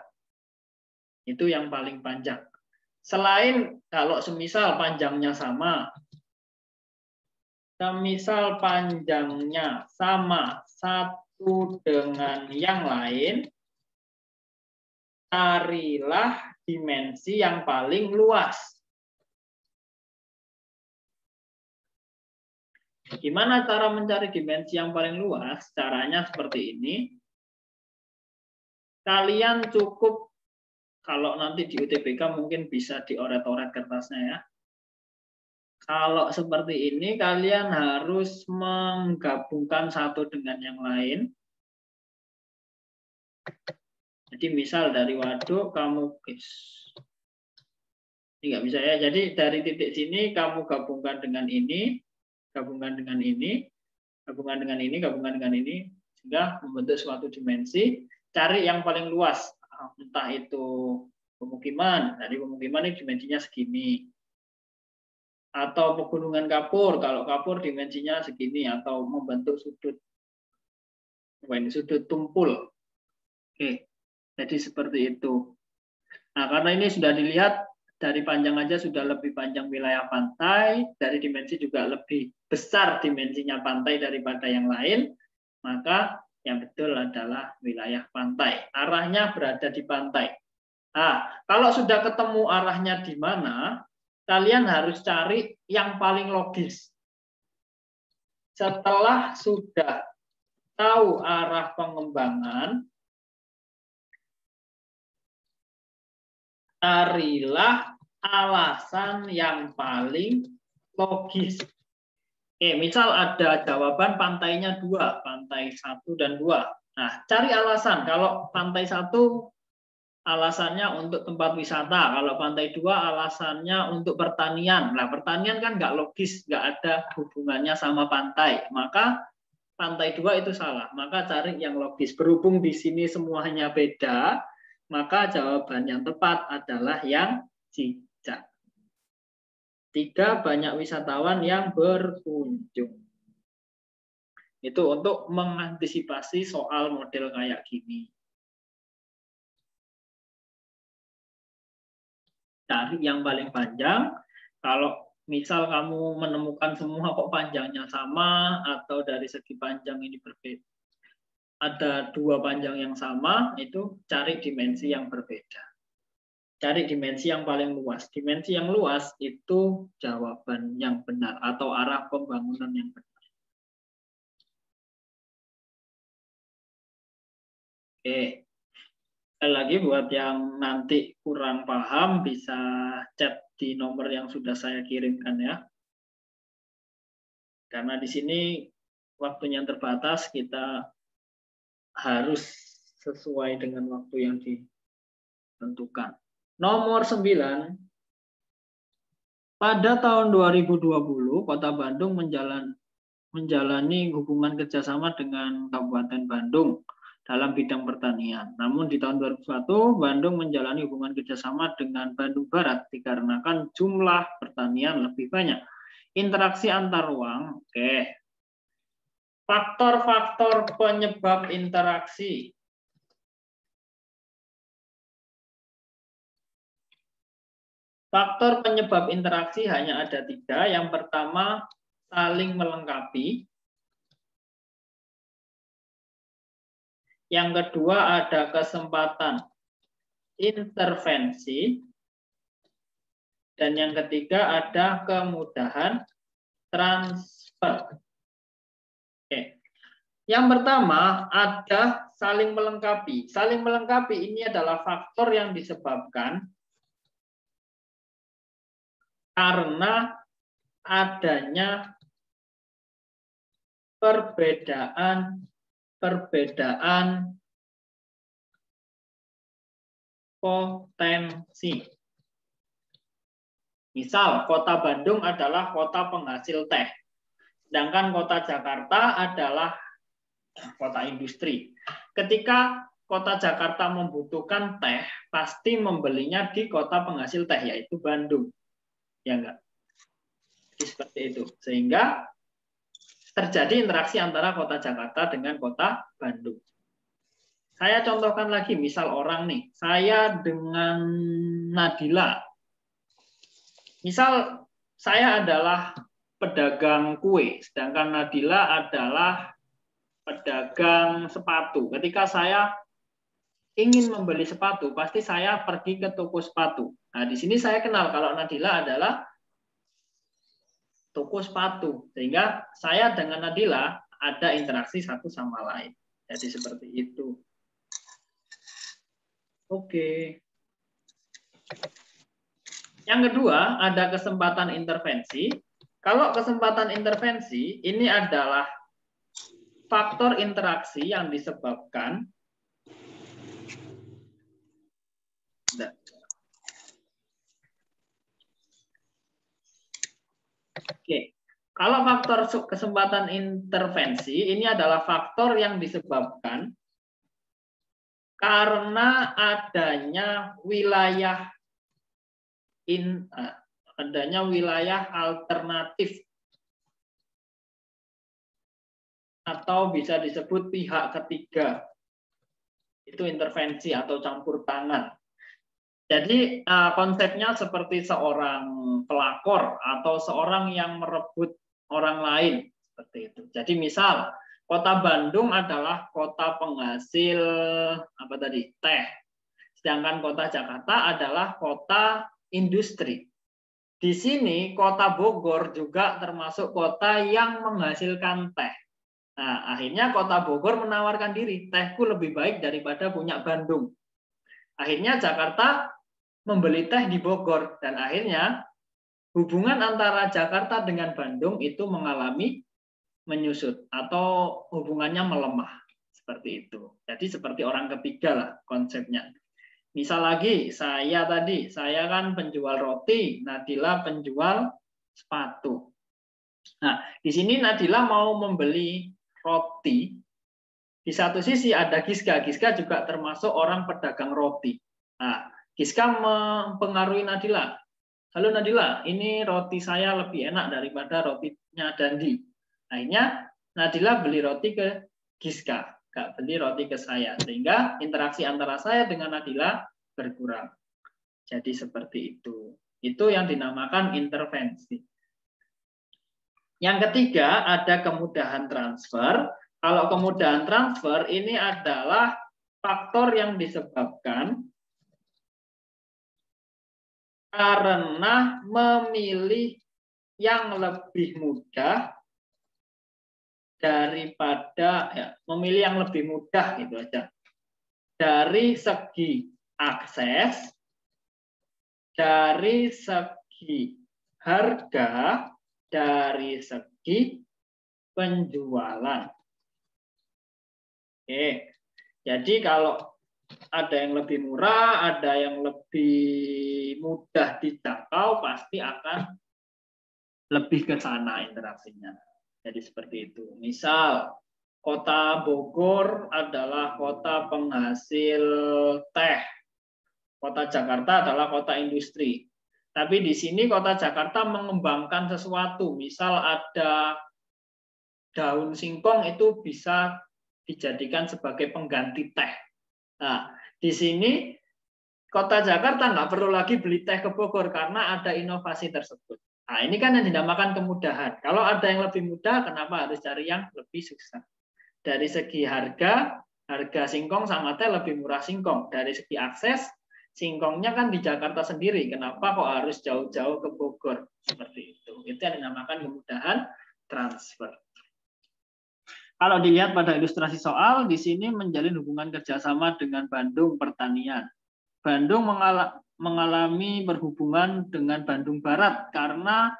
Itu yang paling panjang. Selain kalau semisal panjangnya sama, semisal panjangnya sama satu dengan yang lain, carilah dimensi yang paling luas. Gimana cara mencari dimensi yang paling luas? Caranya seperti ini. Kalian cukup, kalau nanti di UTBK mungkin bisa dioret-oret kertasnya ya. Kalau seperti ini, kalian harus menggabungkan satu dengan yang lain. Jadi misal dari waduk, kamu... Ini nggak bisa ya. Jadi dari titik sini, kamu gabungkan dengan ini, gabungkan dengan ini, gabungan dengan ini, gabungan dengan ini, sehingga membentuk suatu dimensi. Cari yang paling luas, entah itu pemukiman, dari pemukiman ini dimensinya segini, atau pegunungan kapur, kalau kapur dimensinya segini, atau membentuk sudut, sudut tumpul. Oke, jadi seperti itu. Nah, karena ini sudah dilihat dari panjang aja sudah lebih panjang wilayah pantai, dari dimensi juga lebih besar dimensinya pantai daripada yang lain, maka yang betul adalah wilayah pantai. Arahnya berada di pantai. Nah, kalau sudah ketemu arahnya di mana, kalian harus cari yang paling logis. Setelah sudah tahu arah pengembangan, carilah alasan yang paling logis. Oke, misal ada jawaban pantainya 2, pantai 1 dan 2. Nah, cari alasan. Kalau pantai 1 alasannya untuk tempat wisata, kalau pantai 2 alasannya untuk pertanian. Nah, pertanian kan nggak logis, nggak ada hubungannya sama pantai. Maka pantai 2 itu salah. Maka cari yang logis. Berhubung di sini semuanya beda, maka jawaban yang tepat adalah yang Cicak. 3, banyak wisatawan yang berkunjung. Itu untuk mengantisipasi soal model kayak gini. Cari yang paling panjang. Kalau misal kamu menemukan semua kok panjangnya sama, atau dari segi panjang ini berbeda, ada 2 panjang yang sama, itu cari dimensi yang berbeda. Cari dimensi yang paling luas. Dimensi yang luas itu jawaban yang benar atau arah pembangunan yang benar. Oke. Sekali lagi buat yang nanti kurang paham bisa chat di nomor yang sudah saya kirimkan ya. Karena di sini waktunya terbatas, kita harus sesuai dengan waktu yang ditentukan. Nomor 9, pada tahun 2020, Kota Bandung menjalani hubungan kerjasama dengan Kabupaten Bandung dalam bidang pertanian. Namun di tahun 2001, Bandung menjalani hubungan kerjasama dengan Bandung Barat dikarenakan jumlah pertanian lebih banyak. Interaksi antar ruang, oke. Faktor-faktor penyebab interaksi. Faktor penyebab interaksi hanya ada 3. Yang pertama, saling melengkapi. Yang kedua, ada kesempatan intervensi. Dan yang ketiga, ada kemudahan transfer. Oke. Yang pertama, ada saling melengkapi. Saling melengkapi ini adalah faktor yang disebabkan karena adanya perbedaan potensi. Misal, kota Bandung adalah kota penghasil teh, sedangkan kota Jakarta adalah kota industri. Ketika kota Jakarta membutuhkan teh, pasti membelinya di kota penghasil teh, yaitu Bandung. Ya enggak? Jadi seperti itu. Sehingga terjadi interaksi antara kota Jakarta dengan kota Bandung. Saya contohkan lagi, misal orang nih, saya dengan Nadila. Misal saya adalah pedagang kue, sedangkan Nadila adalah pedagang sepatu. Ketika saya ingin membeli sepatu, pasti saya pergi ke toko sepatu. Nah, di sini saya kenal kalau Nadila adalah toko sepatu, sehingga saya dengan Nadila ada interaksi satu sama lain. Jadi seperti itu. Oke. Yang kedua, ada kesempatan intervensi. Kalau kesempatan intervensi, ini adalah faktor interaksi yang disebabkan Oke. Kalau faktor kesempatan intervensi, ini adalah faktor yang disebabkan karena adanya wilayah alternatif atau bisa disebut pihak ketiga. Itu intervensi atau campur tangan. Jadi konsepnya seperti seorang pelakor atau seorang yang merebut orang lain seperti itu. Jadi misal Kota Bandung adalah kota penghasil teh. Sedangkan Kota Jakarta adalah kota industri. Di sini Kota Bogor juga termasuk kota yang menghasilkan teh. Nah, akhirnya Kota Bogor menawarkan diri, tehku lebih baik daripada punya Bandung. Akhirnya Jakarta membeli teh di Bogor dan akhirnya hubungan antara Jakarta dengan Bandung itu mengalami menyusut atau hubungannya melemah seperti itu. Jadi seperti orang ketiga lah konsepnya. Misal lagi saya kan penjual roti, Nadila penjual sepatu. Nah, di sini Nadila mau membeli roti. Di satu sisi ada Giska. Giska juga termasuk orang pedagang roti. Nah, Giska mempengaruhi Nadila. Halo Nadila, ini roti saya lebih enak daripada rotinya Dandi. Akhirnya Nadila beli roti ke Giska, nggak beli roti ke saya. Sehingga interaksi antara saya dengan Nadila berkurang. Jadi seperti itu. Itu yang dinamakan intervensi. Yang ketiga ada kemudahan transfer. Kalau kemudahan transfer ini adalah faktor yang disebabkan karena memilih yang lebih mudah daripada memilih yang lebih mudah gitu aja. Dari segi akses, dari segi harga, dari segi penjualan. Oke. Jadi kalau ada yang lebih murah, ada yang lebih mudah dijangkau, pasti akan lebih ke sana interaksinya. Jadi seperti itu. Misal, Kota Bogor adalah kota penghasil teh. Kota Jakarta adalah kota industri. Tapi di sini Kota Jakarta mengembangkan sesuatu. Misal ada daun singkong itu bisa dijadikan sebagai pengganti teh. Nah, di sini Kota Jakarta nggak perlu lagi beli teh ke Bogor karena ada inovasi tersebut. Nah, ini kan yang dinamakan kemudahan. Kalau ada yang lebih mudah, kenapa harus cari yang lebih susah? Dari segi harga singkong sama teh lebih murah singkong. Dari segi akses, singkongnya kan di Jakarta sendiri. Kenapa kok harus jauh-jauh ke Bogor? Seperti itu. Itu yang dinamakan kemudahan transfer. Kalau dilihat pada ilustrasi soal, di sini menjalin hubungan kerjasama dengan Bandung Pertanian. Bandung mengalami berhubungan dengan Bandung Barat karena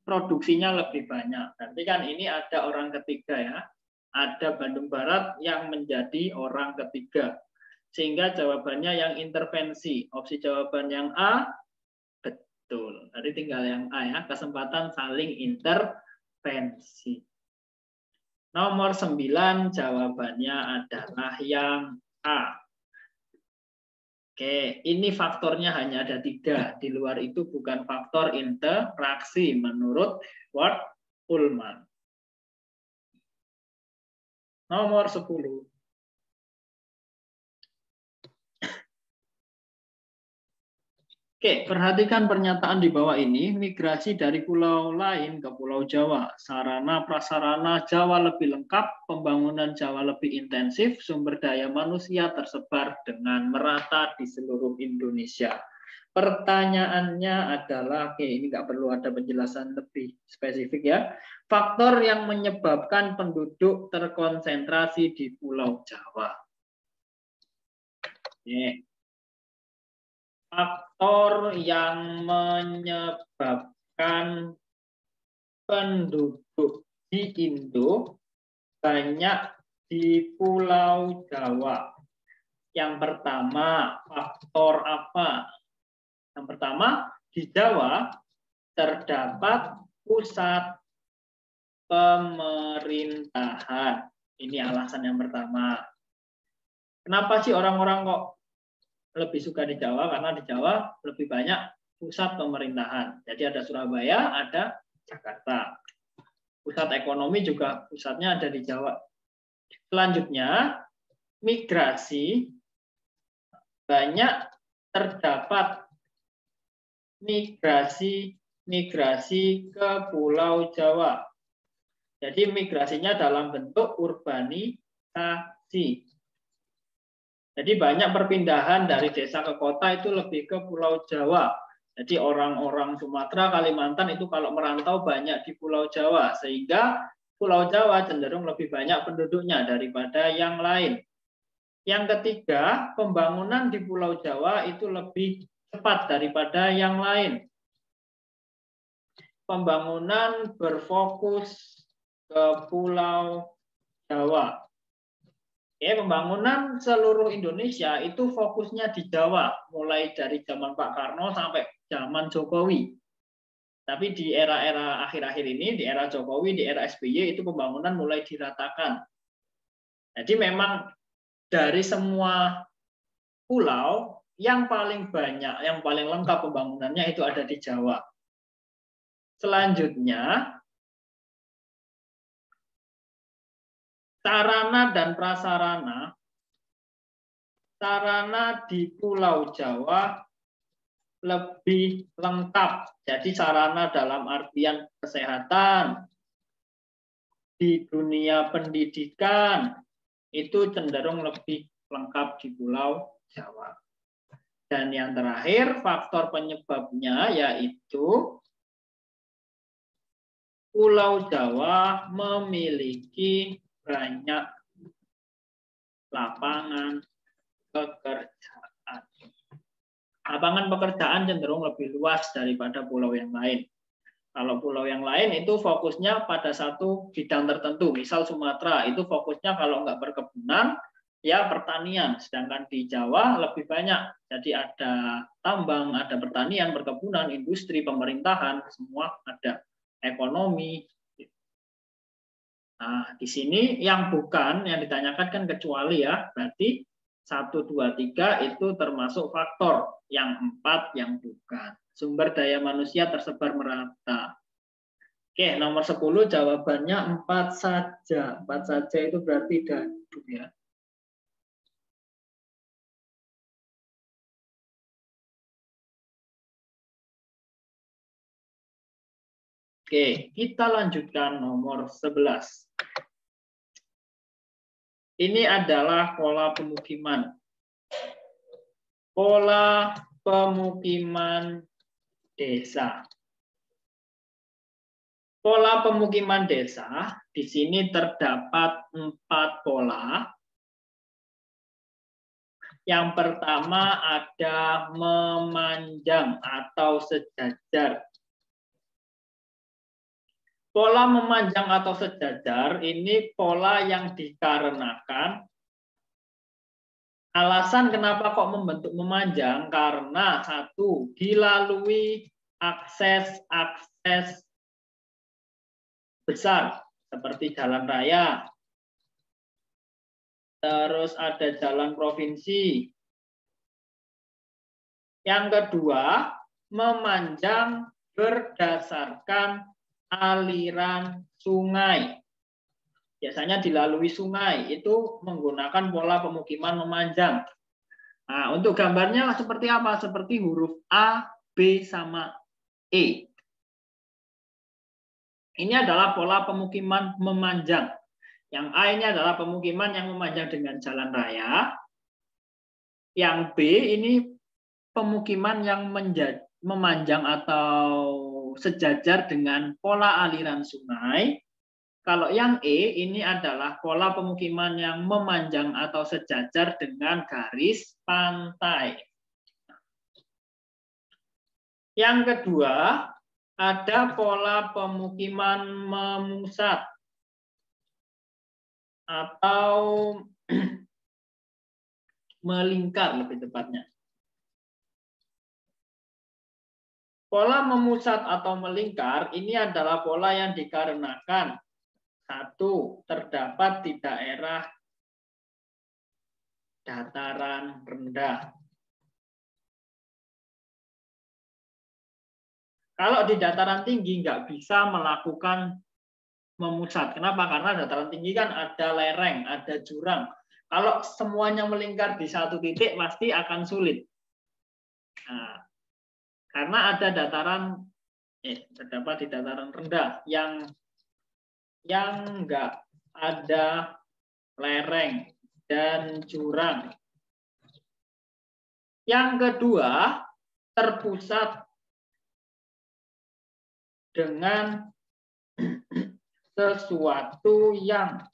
produksinya lebih banyak. Berarti kan ini ada orang ketiga ya. Ada Bandung Barat yang menjadi orang ketiga. Sehingga jawabannya yang intervensi. Opsi jawaban yang A, betul. Tadi tinggal yang A ya. Kesempatan saling intervensi. Nomor 9 jawabannya adalah yang A. Oke, ini faktornya hanya ada 3. Di luar itu bukan faktor interaksi menurut Ward Ullman. Nomor 10. Oke, perhatikan pernyataan di bawah ini. Migrasi dari pulau lain ke Pulau Jawa. Sarana prasarana Jawa lebih lengkap, pembangunan Jawa lebih intensif, sumber daya manusia tersebar dengan merata di seluruh Indonesia. Pertanyaannya adalah, oke, ini nggak perlu ada penjelasan lebih spesifik ya. Faktor yang menyebabkan penduduk terkonsentrasi di Pulau Jawa. Oke. Faktor yang menyebabkan penduduk di Indo banyak di Pulau Jawa. Yang pertama, faktor apa? Yang pertama, di Jawa terdapat pusat pemerintahan. Ini alasan yang pertama. Kenapa sih orang-orang kok lebih suka di Jawa? Karena di Jawa lebih banyak pusat pemerintahan. Jadi ada Surabaya, ada Jakarta. Pusat ekonomi juga pusatnya ada di Jawa. Selanjutnya, migrasi. Banyak terdapat migrasi ke Pulau Jawa. Jadi migrasinya dalam bentuk urbanisasi. Jadi banyak perpindahan dari desa ke kota itu lebih ke Pulau Jawa. Jadi orang-orang Sumatera, Kalimantan itu kalau merantau banyak di Pulau Jawa. Sehingga Pulau Jawa cenderung lebih banyak penduduknya daripada yang lain. Yang ketiga, pembangunan di Pulau Jawa itu lebih cepat daripada yang lain. Pembangunan berfokus ke Pulau Jawa. Pembangunan seluruh Indonesia itu fokusnya di Jawa, mulai dari zaman Pak Karno sampai zaman Jokowi. Tapi di era-era akhir-akhir ini, di era Jokowi, di era SBY, itu pembangunan mulai diratakan. Jadi memang dari semua pulau, yang paling banyak, yang paling lengkap pembangunannya itu ada di Jawa. Selanjutnya, sarana dan prasarana. Sarana di Pulau Jawa lebih lengkap. Jadi sarana dalam artian kesehatan, di dunia pendidikan, itu cenderung lebih lengkap di Pulau Jawa. Dan yang terakhir, faktor penyebabnya yaitu Pulau Jawa memiliki banyak lapangan pekerjaan. Lapangan pekerjaan cenderung lebih luas daripada pulau yang lain. Kalau pulau yang lain itu fokusnya pada satu bidang tertentu. Misal Sumatera itu fokusnya kalau nggak perkebunan, ya pertanian. Sedangkan di Jawa lebih banyak. Jadi ada tambang, ada pertanian, perkebunan, industri, pemerintahan, semua ada. Ekonomi. Nah, di sini yang bukan, yang ditanyakan kan kecuali ya, berarti 1, 2, 3 itu termasuk faktor, yang 4 yang bukan. Sumber daya manusia tersebar merata. Oke, nomor 10 jawabannya 4 saja. 4 saja itu berarti dadu ya. Oke, kita lanjutkan nomor 11. Ini adalah pola pemukiman. Pola pemukiman desa. Pola pemukiman desa, di sini terdapat 4 pola. Yang pertama ada memanjang atau sejajar. Pola memanjang atau sejajar ini pola yang dikarenakan alasan kenapa kok membentuk memanjang karena satu dilalui akses besar seperti jalan raya, terus ada jalan provinsi. Yang kedua, memanjang berdasarkan aliran sungai. Biasanya dilalui sungai, itu menggunakan pola pemukiman memanjang. Nah, untuk gambarnya seperti apa? Seperti huruf A, B, sama E. Ini adalah pola pemukiman memanjang. Yang A ini adalah pemukiman yang memanjang dengan jalan raya. Yang B ini pemukiman yang memanjang atau sejajar dengan pola aliran sungai. Kalau yang E ini adalah pola pemukiman yang memanjang atau sejajar dengan garis pantai. Yang kedua, ada pola pemukiman memusat atau melingkar lebih tepatnya. Pola memusat atau melingkar ini adalah pola yang dikarenakan satu, terdapat di daerah dataran rendah. Kalau di dataran tinggi nggak bisa melakukan memusat. Kenapa? Karena dataran tinggi kan ada lereng, ada jurang. Kalau semuanya melingkar di satu titik pasti akan sulit. Nah, karena ada dataran terdapat di dataran rendah yang nggak ada lereng dan jurang. Yang kedua, terpusat dengan sesuatu yang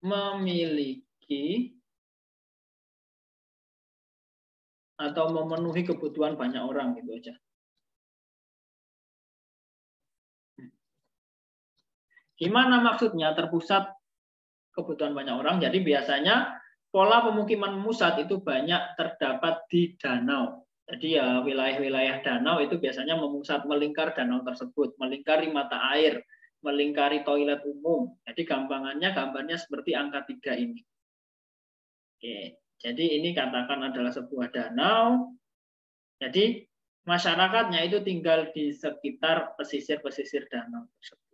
memiliki atau memenuhi kebutuhan banyak orang, gitu aja. Gimana maksudnya terpusat kebutuhan banyak orang? Jadi biasanya pola pemukiman memusat itu banyak terdapat di danau. Jadi ya wilayah-wilayah danau itu biasanya memusat, melingkar danau tersebut, melingkari mata air, melingkari toilet umum. Jadi gambarnya seperti angka 3 ini. Oke, jadi ini katakan adalah sebuah danau. Jadi masyarakatnya itu tinggal di sekitar pesisir-pesisir danau tersebut.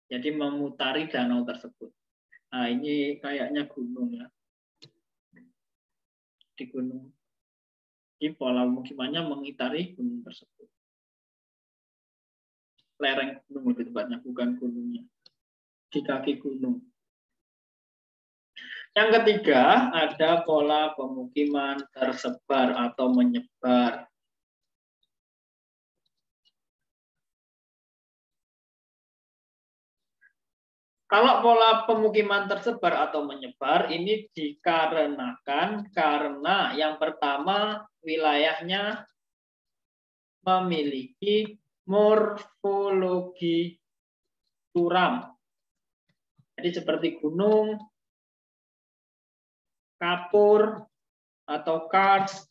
Jadi memutari danau tersebut. Nah, ini kayaknya gunung ya. Di gunung. Di pola pemukimannya mengitari gunung tersebut. Lereng gunung lebih tepatnya, bukan gunungnya. Di kaki gunung. Yang ketiga, ada pola pemukiman tersebar atau menyebar. Kalau pola pemukiman tersebar atau menyebar ini dikarenakan karena yang pertama wilayahnya memiliki morfologi curam. Jadi seperti gunung, kapur, atau kars.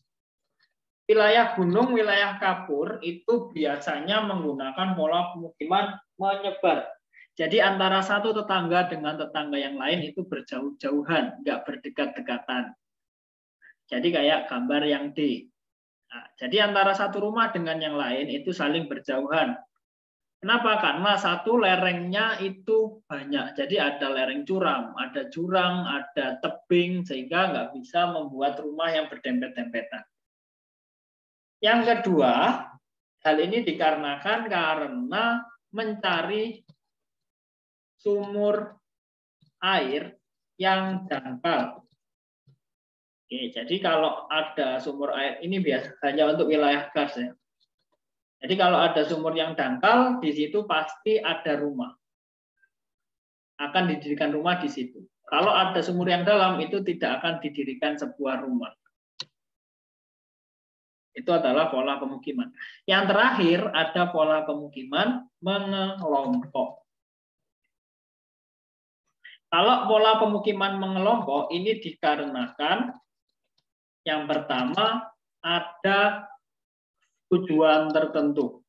Wilayah gunung, wilayah kapur itu biasanya menggunakan pola pemukiman menyebar. Jadi antara satu tetangga dengan tetangga yang lain itu berjauh-jauhan, nggak berdekat-dekatan. Jadi kayak gambar yang D. Nah, jadi antara satu rumah dengan yang lain itu saling berjauhan. Kenapa? Karena satu lerengnya itu banyak. Jadi ada lereng curam, ada jurang, ada tebing, sehingga nggak bisa membuat rumah yang berdempet-dempetan. Yang kedua, hal ini dikarenakan karena mencari sumur air yang dangkal. Oke, jadi kalau ada sumur air ini biasanya untuk wilayah gas ya. Jadi kalau ada sumur yang dangkal di situ pasti ada rumah. Akan didirikan rumah di situ. Kalau ada sumur yang dalam itu tidak akan didirikan sebuah rumah. Itu adalah pola pemukiman. Yang terakhir ada pola pemukiman mengelompok. Kalau pola pemukiman mengelompok ini dikarenakan yang pertama ada tujuan tertentu.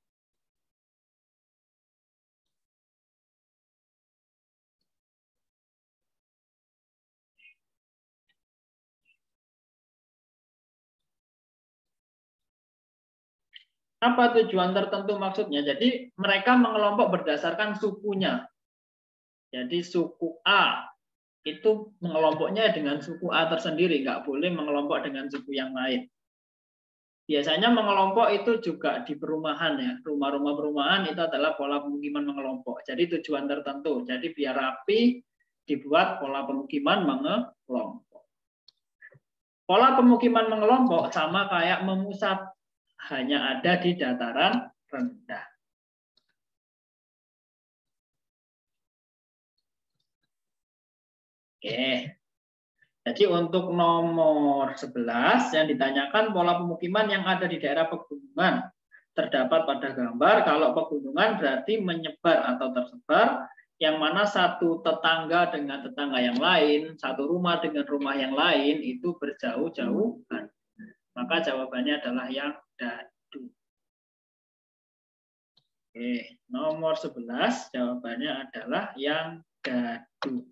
Apa tujuan tertentu maksudnya? Jadi mereka mengelompok berdasarkan sukunya. Jadi suku A itu mengelompoknya dengan suku A tersendiri, nggak boleh mengelompok dengan suku yang lain. Biasanya mengelompok itu juga di perumahan ya, rumah-rumah perumahan itu adalah pola pemukiman mengelompok. Jadi tujuan tertentu. Jadi biar rapi dibuat pola pemukiman mengelompok. Pola pemukiman mengelompok sama kayak memusat, hanya ada di dataran rendah. Oke. Jadi untuk nomor 11 yang ditanyakan pola pemukiman yang ada di daerah pegunungan terdapat pada gambar. Kalau pegunungan berarti menyebar atau tersebar, yang mana satu tetangga dengan tetangga yang lain, satu rumah dengan rumah yang lain itu berjauh-jauhan. Maka jawabannya adalah yang dadu. Oke, nomor 11 jawabannya adalah yang dadu.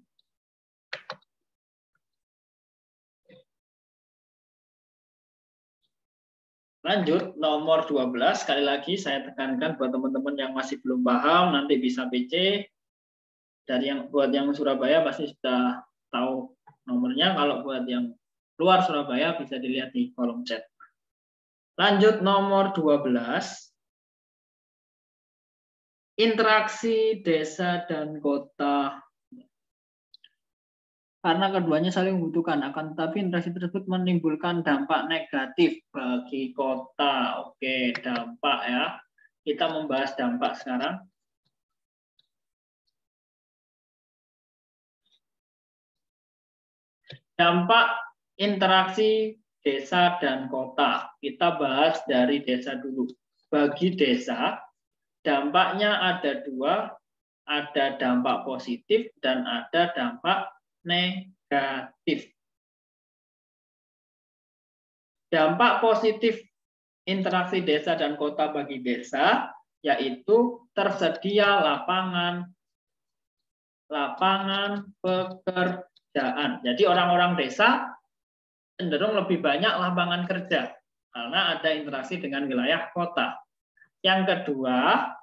Lanjut, nomor 12, sekali lagi saya tekankan buat teman-teman yang masih belum paham, nanti bisa PC. Dari buat yang Surabaya pasti sudah tahu nomornya, kalau buat yang luar Surabaya bisa dilihat di kolom chat. Lanjut, nomor 12. Interaksi desa dan kota. Karena keduanya saling membutuhkan, akan tetapi interaksi tersebut menimbulkan dampak negatif bagi kota. Oke, dampak ya. Kita membahas dampak sekarang. Dampak interaksi desa dan kota. Kita bahas dari desa dulu. Bagi desa, dampaknya ada dua. Ada dampak positif dan ada dampak negatif. Dampak positif interaksi desa dan kota bagi desa yaitu tersedia lapangan pekerjaan. Jadi orang-orang desa cenderung lebih banyak lapangan kerja karena ada interaksi dengan wilayah kota. Yang kedua,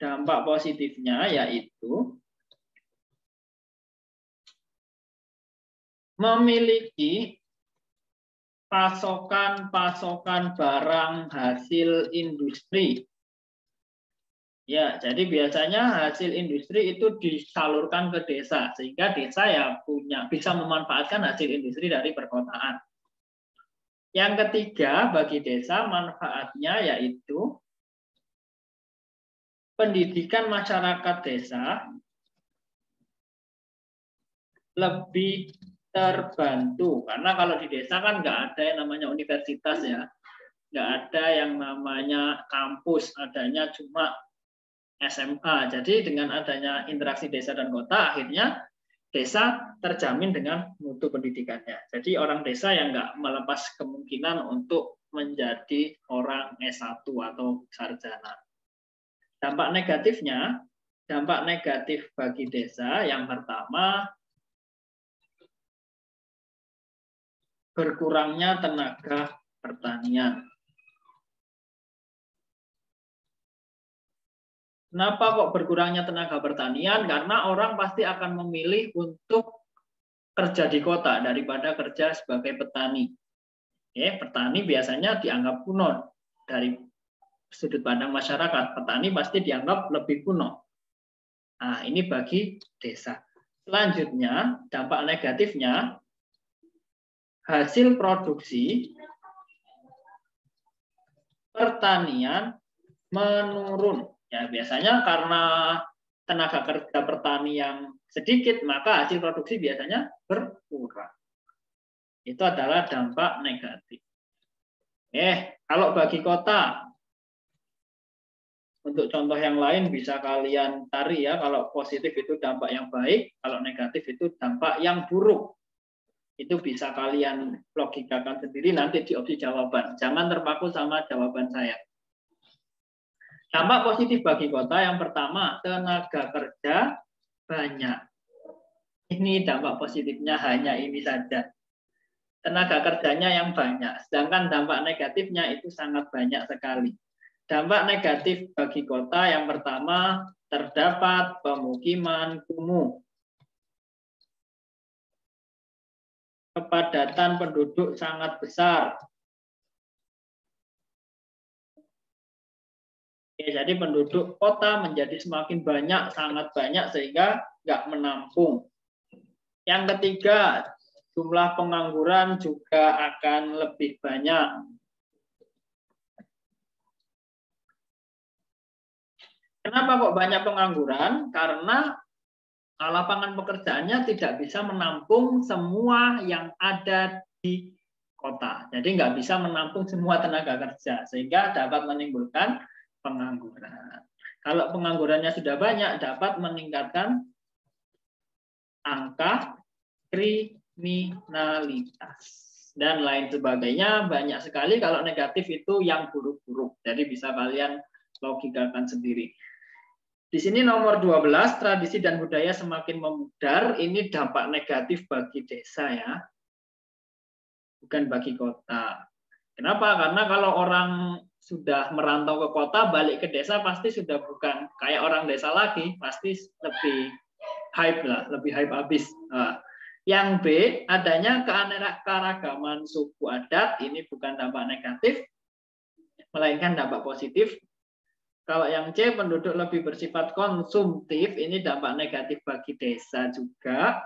dampak positifnya yaitu memiliki pasokan barang hasil industri. Ya, jadi biasanya hasil industri itu disalurkan ke desa sehingga desa ya bisa memanfaatkan hasil industri dari perkotaan. Yang ketiga bagi desa manfaatnya yaitu pendidikan masyarakat desa lebih terbantu karena kalau di desa kan nggak ada yang namanya universitas ya, nggak ada yang namanya kampus, adanya cuma SMA. Jadi dengan adanya interaksi desa dan kota akhirnya desa terjamin dengan mutu pendidikannya. Jadi orang desa yang nggak melepas kemungkinan untuk menjadi orang S1 atau sarjana. Dampak negatifnya, dampak negatif bagi desa yang pertama berkurangnya tenaga pertanian. Kenapa kok berkurangnya tenaga pertanian? Karena orang pasti akan memilih untuk kerja di kota daripada kerja sebagai petani. Petani biasanya dianggap kuno dari sudut pandang masyarakat. Petani pasti dianggap lebih kuno. Nah, ini bagi desa. Selanjutnya, dampak negatifnya hasil produksi pertanian menurun. Ya, biasanya karena tenaga kerja petani yang sedikit, maka hasil produksi biasanya berkurang. Itu adalah dampak negatif. Kalau bagi kota, untuk contoh yang lain bisa kalian cari ya. Kalau positif itu dampak yang baik, kalau negatif itu dampak yang buruk. Itu bisa kalian logikakan sendiri nanti di opsi jawaban. Jangan terpaku sama jawaban saya. Dampak positif bagi kota yang pertama, tenaga kerja banyak. Ini dampak positifnya hanya ini saja. Tenaga kerjanya yang banyak. Sedangkan dampak negatifnya itu sangat banyak sekali. Dampak negatif bagi kota yang pertama, terdapat pemukiman kumuh. Kepadatan penduduk sangat besar. Jadi penduduk kota menjadi semakin banyak, sangat banyak sehingga nggak menampung. Yang ketiga, jumlah pengangguran juga akan lebih banyak. Kenapa kok banyak pengangguran? Karena lapangan pekerjaannya tidak bisa menampung semua yang ada di kota. Jadi nggak bisa menampung semua tenaga kerja, sehingga dapat menimbulkan pengangguran. Kalau penganggurannya sudah banyak, dapat meningkatkan angka kriminalitas dan lain sebagainya. Banyak sekali kalau negatif itu yang buruk-buruk. Jadi bisa kalian logikakan sendiri. Di sini nomor 12, tradisi dan budaya semakin memudar. Ini dampak negatif bagi desa ya, bukan bagi kota. Kenapa? Karena kalau orang sudah merantau ke kota, balik ke desa pasti sudah bukan kayak orang desa lagi, pasti lebih hype lah, lebih hype habis. Nah, yang B, adanya keanekaragaman suku adat, ini bukan dampak negatif, melainkan dampak positif. Kalau yang C, penduduk lebih bersifat konsumtif, ini dampak negatif bagi desa juga.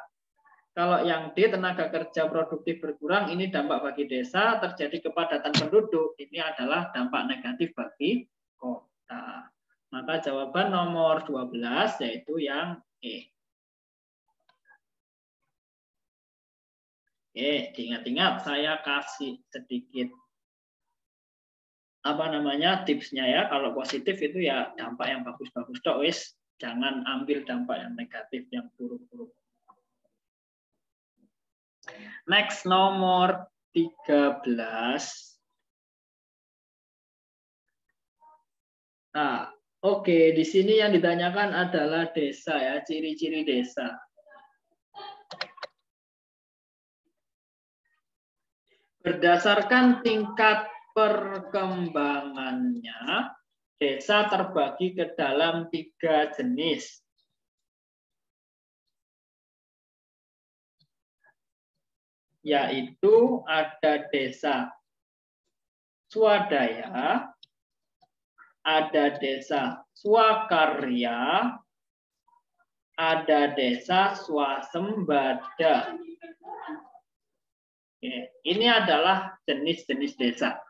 Kalau yang D, tenaga kerja produktif berkurang, ini dampak bagi desa. Terjadi kepadatan penduduk, ini adalah dampak negatif bagi kota. Maka jawaban nomor 12 yaitu yang E. Oke, diingat-ingat saya kasih sedikit tipsnya ya. Kalau positif itu ya dampak yang bagus-bagus tok wis, jangan ambil dampak yang negatif yang buruk-buruk. Next nomor 13. Nah, oke, di sini yang ditanyakan adalah desa ya, ciri-ciri desa. Berdasarkan tingkat perkembangannya, desa terbagi ke dalam 3 jenis. Yaitu ada desa swadaya, ada desa swakarya, ada desa swasembada. Ini adalah jenis-jenis desa.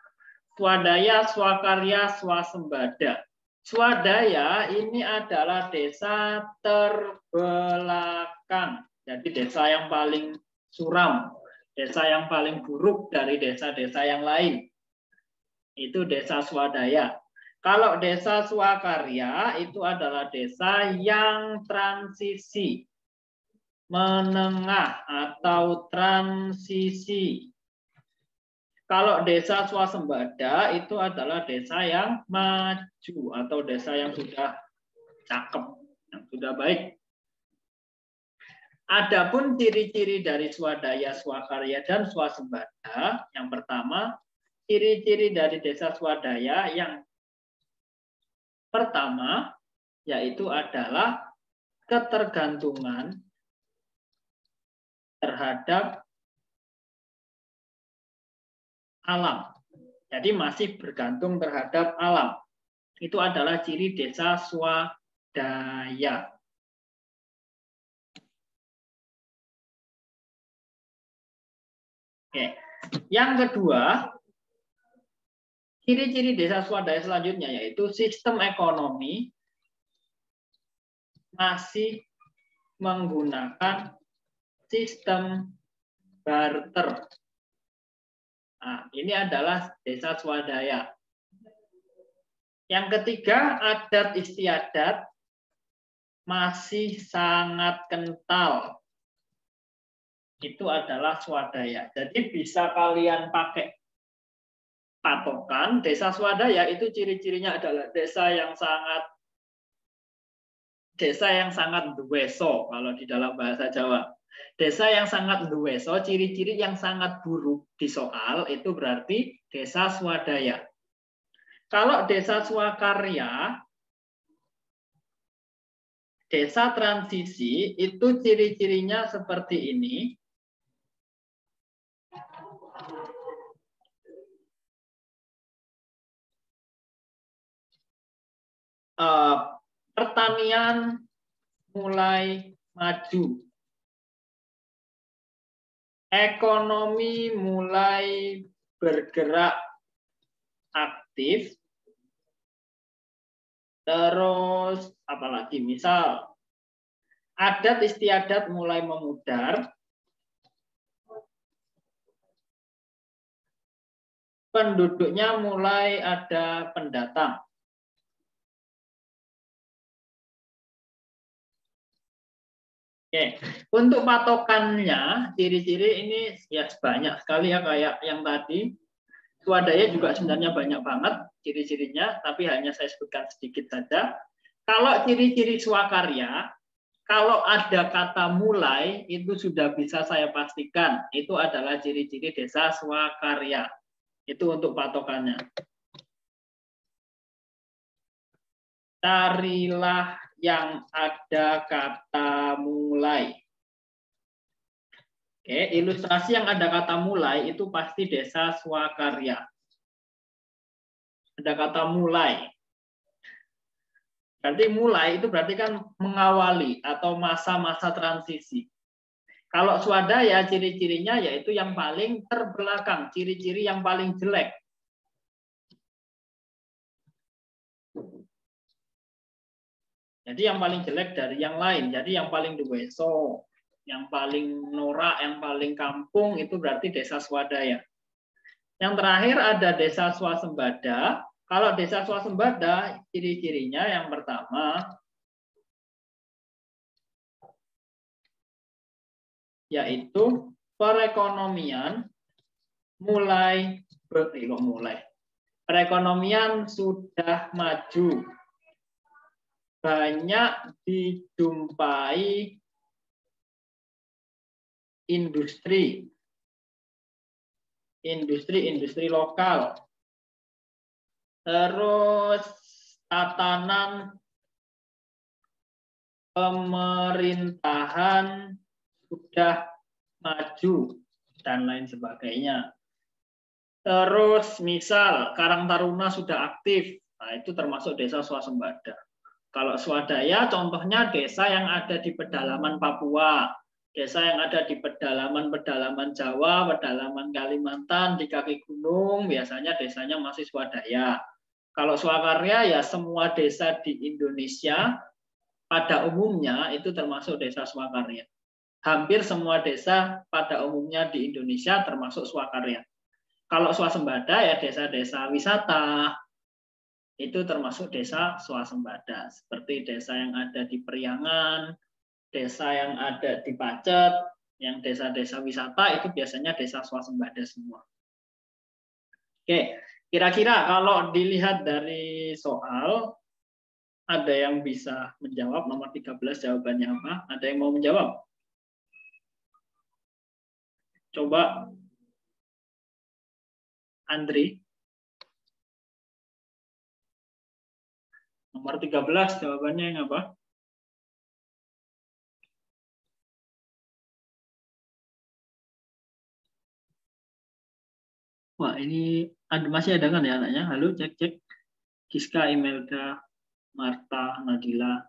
Swadaya, swakarya, swasembada. Swadaya ini adalah desa terbelakang. Jadi desa yang paling suram, desa yang paling buruk dari desa-desa yang lain. Itu desa swadaya. Kalau desa swakarya itu adalah desa yang transisi, menengah atau transisi. Kalau desa swasembada itu adalah desa yang maju atau desa yang sudah cakep, yang sudah baik. Adapun ciri-ciri dari swadaya, swakarya, dan swasembada, yang pertama, ciri-ciri dari desa swadaya yang pertama yaitu adalah ketergantungan terhadap alam. Jadi masih bergantung terhadap alam. Itu adalah ciri desa swadaya. Oke. Yang kedua, ciri-ciri desa swadaya selanjutnya yaitu sistem ekonomi masih menggunakan sistem barter Nah, ini adalah desa swadaya. Yang ketiga, adat istiadat masih sangat kental. Itu adalah swadaya. Jadi bisa kalian pakai patokan. Desa swadaya itu ciri-cirinya adalah desa yang sangat duweso kalau di dalam bahasa Jawa. Desa yang sangat duweso, ciri-ciri yang sangat buruk di soal itu berarti desa swadaya. Kalau desa swakarya, desa transisi itu ciri-cirinya seperti ini. Pertanian mulai maju. Ekonomi mulai bergerak aktif. Terus apalagi misal adat istiadat mulai memudar. Penduduknya mulai ada pendatang. Oke, untuk patokannya, ciri-ciri ini ya banyak sekali ya kayak yang tadi. Swadaya juga sebenarnya banyak banget ciri-cirinya, tapi hanya saya sebutkan sedikit saja. Kalau ciri-ciri swakarya, kalau ada kata mulai, itu sudah bisa saya pastikan. Itu adalah ciri-ciri desa swakarya. Itu untuk patokannya. Carilah yang ada kata mulai. Oke, ilustrasi yang ada kata mulai itu pasti desa swakarya. Ada kata mulai. Berarti mulai itu berarti kan mengawali atau masa-masa transisi. Kalau swadaya ciri-cirinya yaitu yang paling terbelakang, ciri-ciri yang paling jelek. Jadi yang paling jelek dari yang lain. Jadi yang paling duweso, yang paling norak, yang paling kampung itu berarti desa swadaya. Yang terakhir ada desa swasembada. Kalau desa swasembada ciri-cirinya yang pertama yaitu perekonomian perekonomian sudah maju. Banyak dijumpai industri lokal. Terus tatanan pemerintahan sudah maju dan lain sebagainya. Terus misal Karang Taruna sudah aktif, nah itu termasuk desa swasembada. Kalau swadaya contohnya desa yang ada di pedalaman Papua, desa yang ada di pedalaman Jawa, pedalaman Kalimantan, di kaki gunung, biasanya desanya masih swadaya. Kalau swakarya ya semua desa di Indonesia pada umumnya itu termasuk desa swakarya. Hampir semua desa pada umumnya di Indonesia termasuk swakarya. Kalau swasembada ya desa-desa wisata, itu termasuk desa swasembada. Seperti desa yang ada di Periangan, desa yang ada di Pacet, yang desa-desa wisata itu biasanya desa swasembada semua. Oke, kira-kira kalau dilihat dari soal, ada yang bisa menjawab nomor 13 jawabannya apa? Ada yang mau menjawab? Coba Andri. Nomor 13 jawabannya yang apa? Wah, ini masih ada kan ya anaknya? Halo, cek. Giska, Imelda, Marta, Nadila.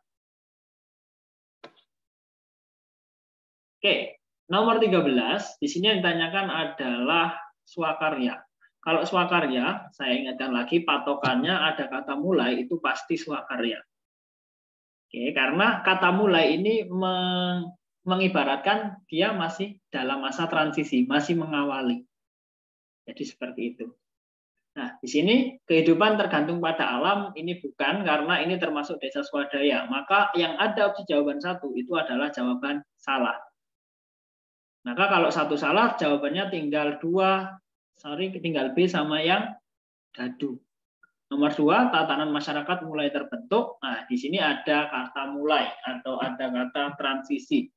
Oke, nomor 13, di sini yang ditanyakan adalah swakarya. Kalau swakarya, saya ingatkan lagi, patokannya ada kata mulai, itu pasti swakarya. Oke, karena kata mulai ini mengibaratkan dia masih dalam masa transisi, masih mengawali. Jadi seperti itu. Nah, di sini kehidupan tergantung pada alam ini bukan, karena ini termasuk desa swadaya. Maka yang ada opsi jawaban 1 itu adalah jawaban salah. Maka kalau 1 salah, jawabannya tinggal tinggal B sama yang dadu. Nomor 2, tatanan masyarakat mulai terbentuk. Nah, di sini ada kata mulai atau ada kata transisi.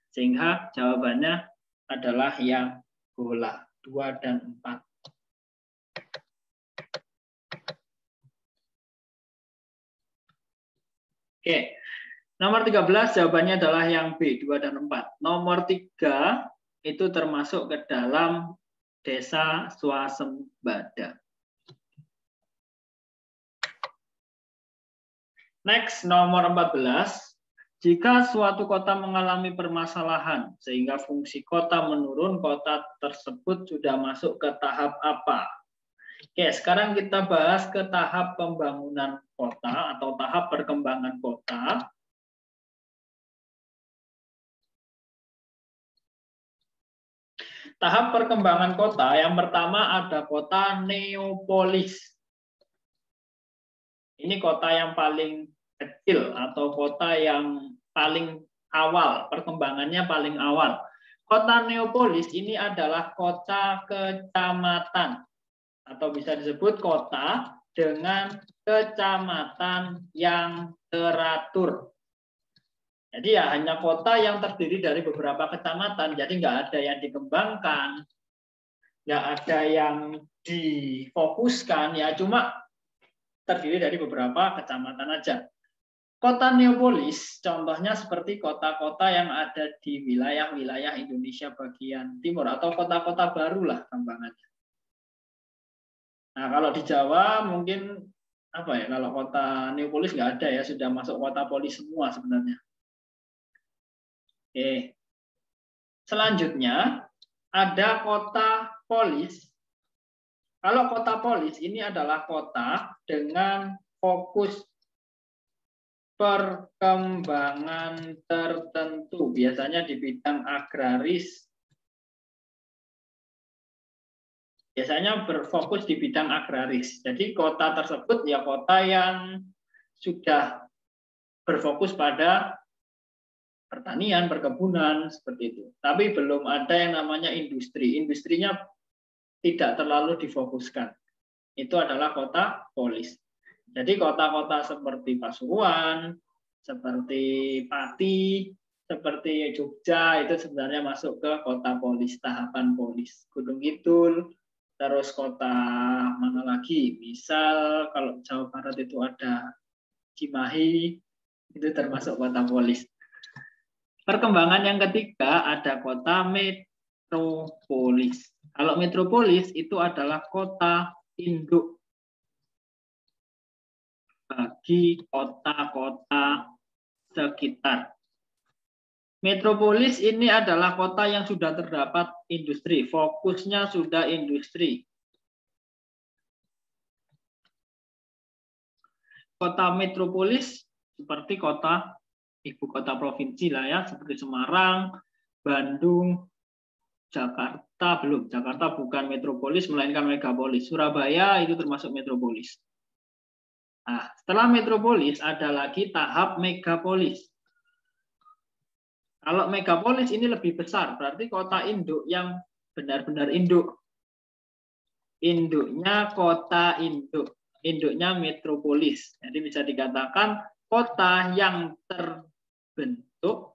Sehingga jawabannya adalah yang bola, 2 dan 4. Oke, nomor 13 jawabannya adalah yang B, 2 dan 4. Nomor 3 itu termasuk ke dalam desa swasembada. Next, nomor 14. Jika suatu kota mengalami permasalahan sehingga fungsi kota menurun, kota tersebut sudah masuk ke tahap apa? Oke, sekarang kita bahas ke tahap pembangunan kota atau tahap perkembangan kota. Tahap perkembangan kota, yang pertama ada kota neopolis. Ini kota yang paling kecil atau kota yang paling awal, perkembangannya paling awal. Kota neopolis ini adalah kota kecamatan atau bisa disebut kota dengan kecamatan yang teratur. Jadi ya hanya kota yang terdiri dari beberapa kecamatan, jadi nggak ada yang dikembangkan, nggak ada yang difokuskan, ya cuma terdiri dari beberapa kecamatan aja. Kota neopolis contohnya seperti kota-kota yang ada di wilayah-wilayah Indonesia bagian timur atau kota-kota baru lah gampangannya. Nah, kalau di Jawa mungkin apa ya, kalau kota neopolis nggak ada ya, sudah masuk kota polis semua sebenarnya. Oke. Selanjutnya ada kota polis. Kalau kota polis ini adalah kota dengan fokus perkembangan tertentu, biasanya di bidang agraris. Biasanya berfokus di bidang agraris. Jadi kota tersebut ya kota yang sudah berfokus pada pertanian, perkebunan, seperti itu. Tapi belum ada yang namanya industri. Industrinya tidak terlalu difokuskan. Itu adalah kota polis. Jadi kota-kota seperti Pasuruan, seperti Pati, seperti Jogja, itu sebenarnya masuk ke kota polis, tahapan polis. Gunung Kidul, terus kota mana lagi? Misal kalau Jawa Barat itu ada Cimahi, itu termasuk kota polis. Perkembangan yang ketiga ada kota metropolis. Kalau metropolis itu adalah kota induk bagi kota-kota sekitar. Metropolis ini adalah kota yang sudah terdapat industri, fokusnya sudah industri. Kota metropolis seperti kota ibu kota provinsi lah ya, seperti Semarang, Bandung, Jakarta belum. Jakarta bukan metropolis, melainkan megapolis. Surabaya itu termasuk metropolis. Nah, setelah metropolis ada lagi tahap megapolis. Kalau megapolis ini lebih besar, berarti kota induk yang benar-benar induk. Induknya kota induk, induknya metropolis. Jadi bisa dikatakan kota yang terbentuk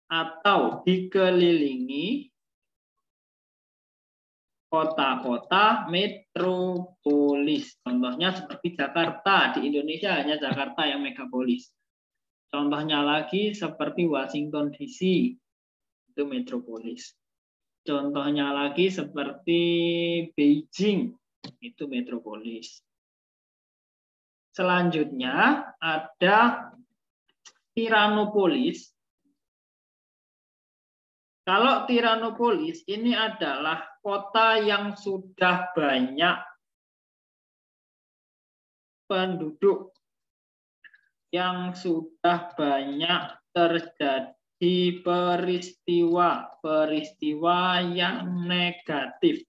atau dikelilingi kota-kota metropolis. Contohnya seperti Jakarta. Di Indonesia hanya Jakarta yang megapolis. Contohnya lagi seperti Washington DC. Itu metropolis. Contohnya lagi seperti Beijing. Itu metropolis. Selanjutnya ada Tiranopolis. Kalau Tiranopolis ini adalah kota yang sudah banyak penduduk, yang sudah banyak terjadi di peristiwa yang negatif.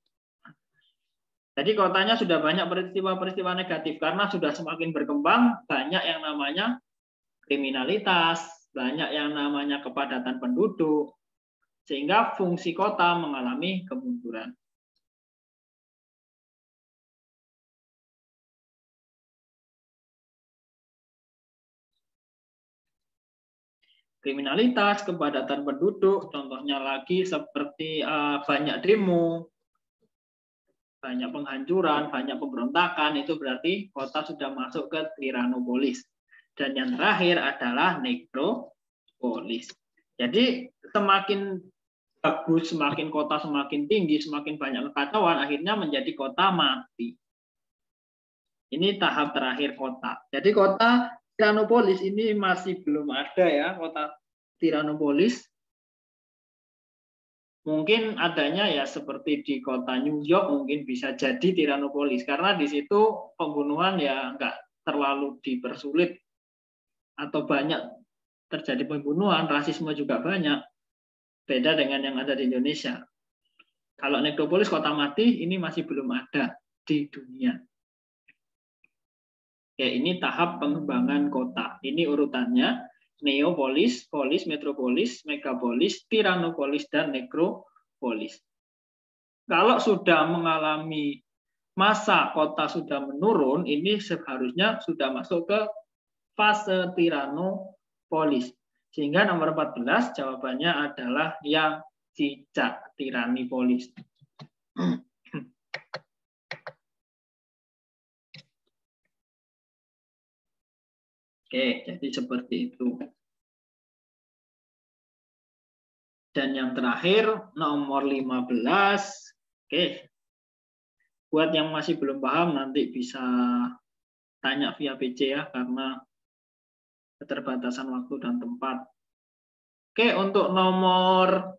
Jadi kotanya sudah banyak peristiwa-peristiwa negatif karena sudah semakin berkembang, banyak yang namanya kriminalitas, banyak yang namanya kepadatan penduduk, sehingga fungsi kota mengalami kemunduran. Kriminalitas, kepadatan penduduk, contohnya lagi seperti banyak demo, banyak penghancuran, banyak pemberontakan, itu berarti kota sudah masuk ke tiranopolis. Dan yang terakhir adalah nekropolis. Jadi semakin bagus, semakin kota semakin tinggi, semakin banyak kekacauan, akhirnya menjadi kota mati. Ini tahap terakhir kota. Jadi kota tiranopolis ini masih belum ada ya, kota tiranopolis. Mungkin adanya ya seperti di kota New York mungkin bisa jadi tiranopolis karena di situ pembunuhan ya nggak terlalu dipersulit atau banyak terjadi pembunuhan, rasisme juga banyak. Beda dengan yang ada di Indonesia. Kalau nekropolis kota mati ini masih belum ada di dunia. Ya, ini tahap pengembangan kota. Ini urutannya: neopolis, polis, metropolis, megapolis, tiranopolis, dan nekropolis. Kalau sudah mengalami masa kota sudah menurun, ini seharusnya sudah masuk ke fase tiranopolis. Sehingga nomor 14 jawabannya adalah yang cicak, tiranipolis. Oke, jadi seperti itu. Dan yang terakhir, nomor 15. Oke. Buat yang masih belum paham, nanti bisa tanya via PC ya, karena keterbatasan waktu dan tempat. Oke, untuk nomor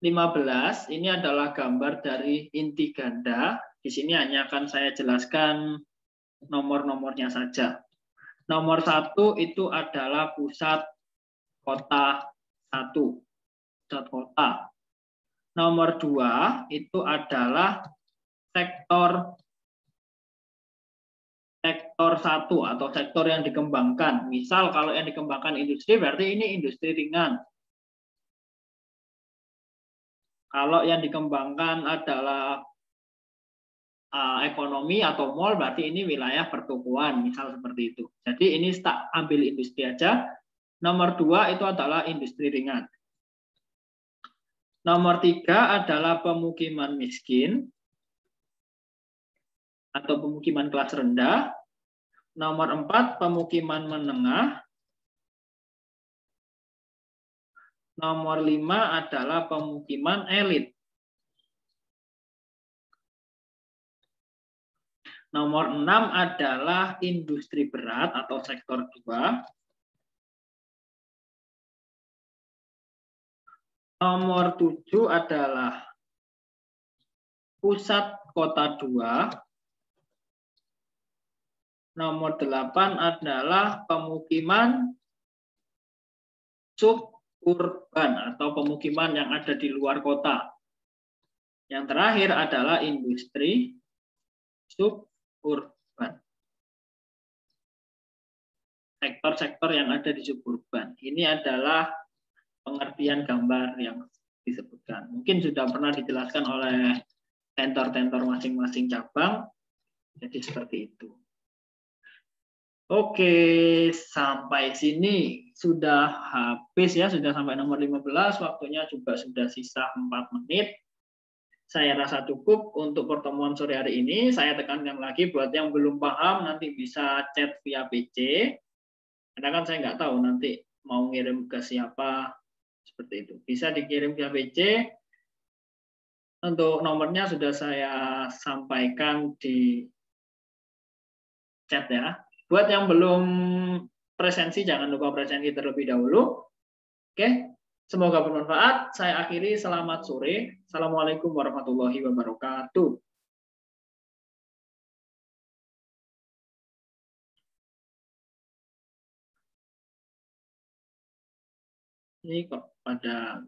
15, ini adalah gambar dari inti ganda. Di sini hanya akan saya jelaskan nomor-nomornya saja. Nomor 1 itu adalah pusat kota 1. Pusat kota. Nomor 2 itu adalah sektor 1 atau sektor yang dikembangkan. Misal kalau yang dikembangkan industri berarti ini industri ringan. Kalau yang dikembangkan adalah ekonomi atau mall berarti ini wilayah pertokoan, misal seperti itu. Jadi ini tak ambil industri aja. Nomor 2 itu adalah industri ringan. Nomor 3 adalah pemukiman miskin atau pemukiman kelas rendah. Nomor 4 pemukiman menengah. Nomor 5 adalah pemukiman elit. Nomor 6 adalah industri berat atau sektor 2. Nomor 7 adalah pusat kota 2. Nomor 8 adalah pemukiman suburban atau pemukiman yang ada di luar kota. Yang terakhir adalah industri suburban. Sektor-sektor yang ada di suburban. Ini adalah pengertian gambar yang disebutkan. Mungkin sudah pernah dijelaskan oleh tentor-tentor masing-masing cabang. Jadi seperti itu. Oke, sampai sini sudah habis ya, sudah sampai nomor 15, waktunya juga sudah sisa 4 menit. Saya rasa cukup untuk pertemuan sore hari ini. Saya tekankan lagi buat yang belum paham nanti bisa chat via PC. Karena kan saya nggak tahu nanti mau ngirim ke siapa, seperti itu. Bisa dikirim via PC. Untuk nomornya sudah saya sampaikan di chat ya. Buat yang belum presensi, jangan lupa presensi terlebih dahulu. Oke, semoga bermanfaat. Saya akhiri, selamat sore. Assalamualaikum warahmatullahi wabarakatuh. Ini kok pada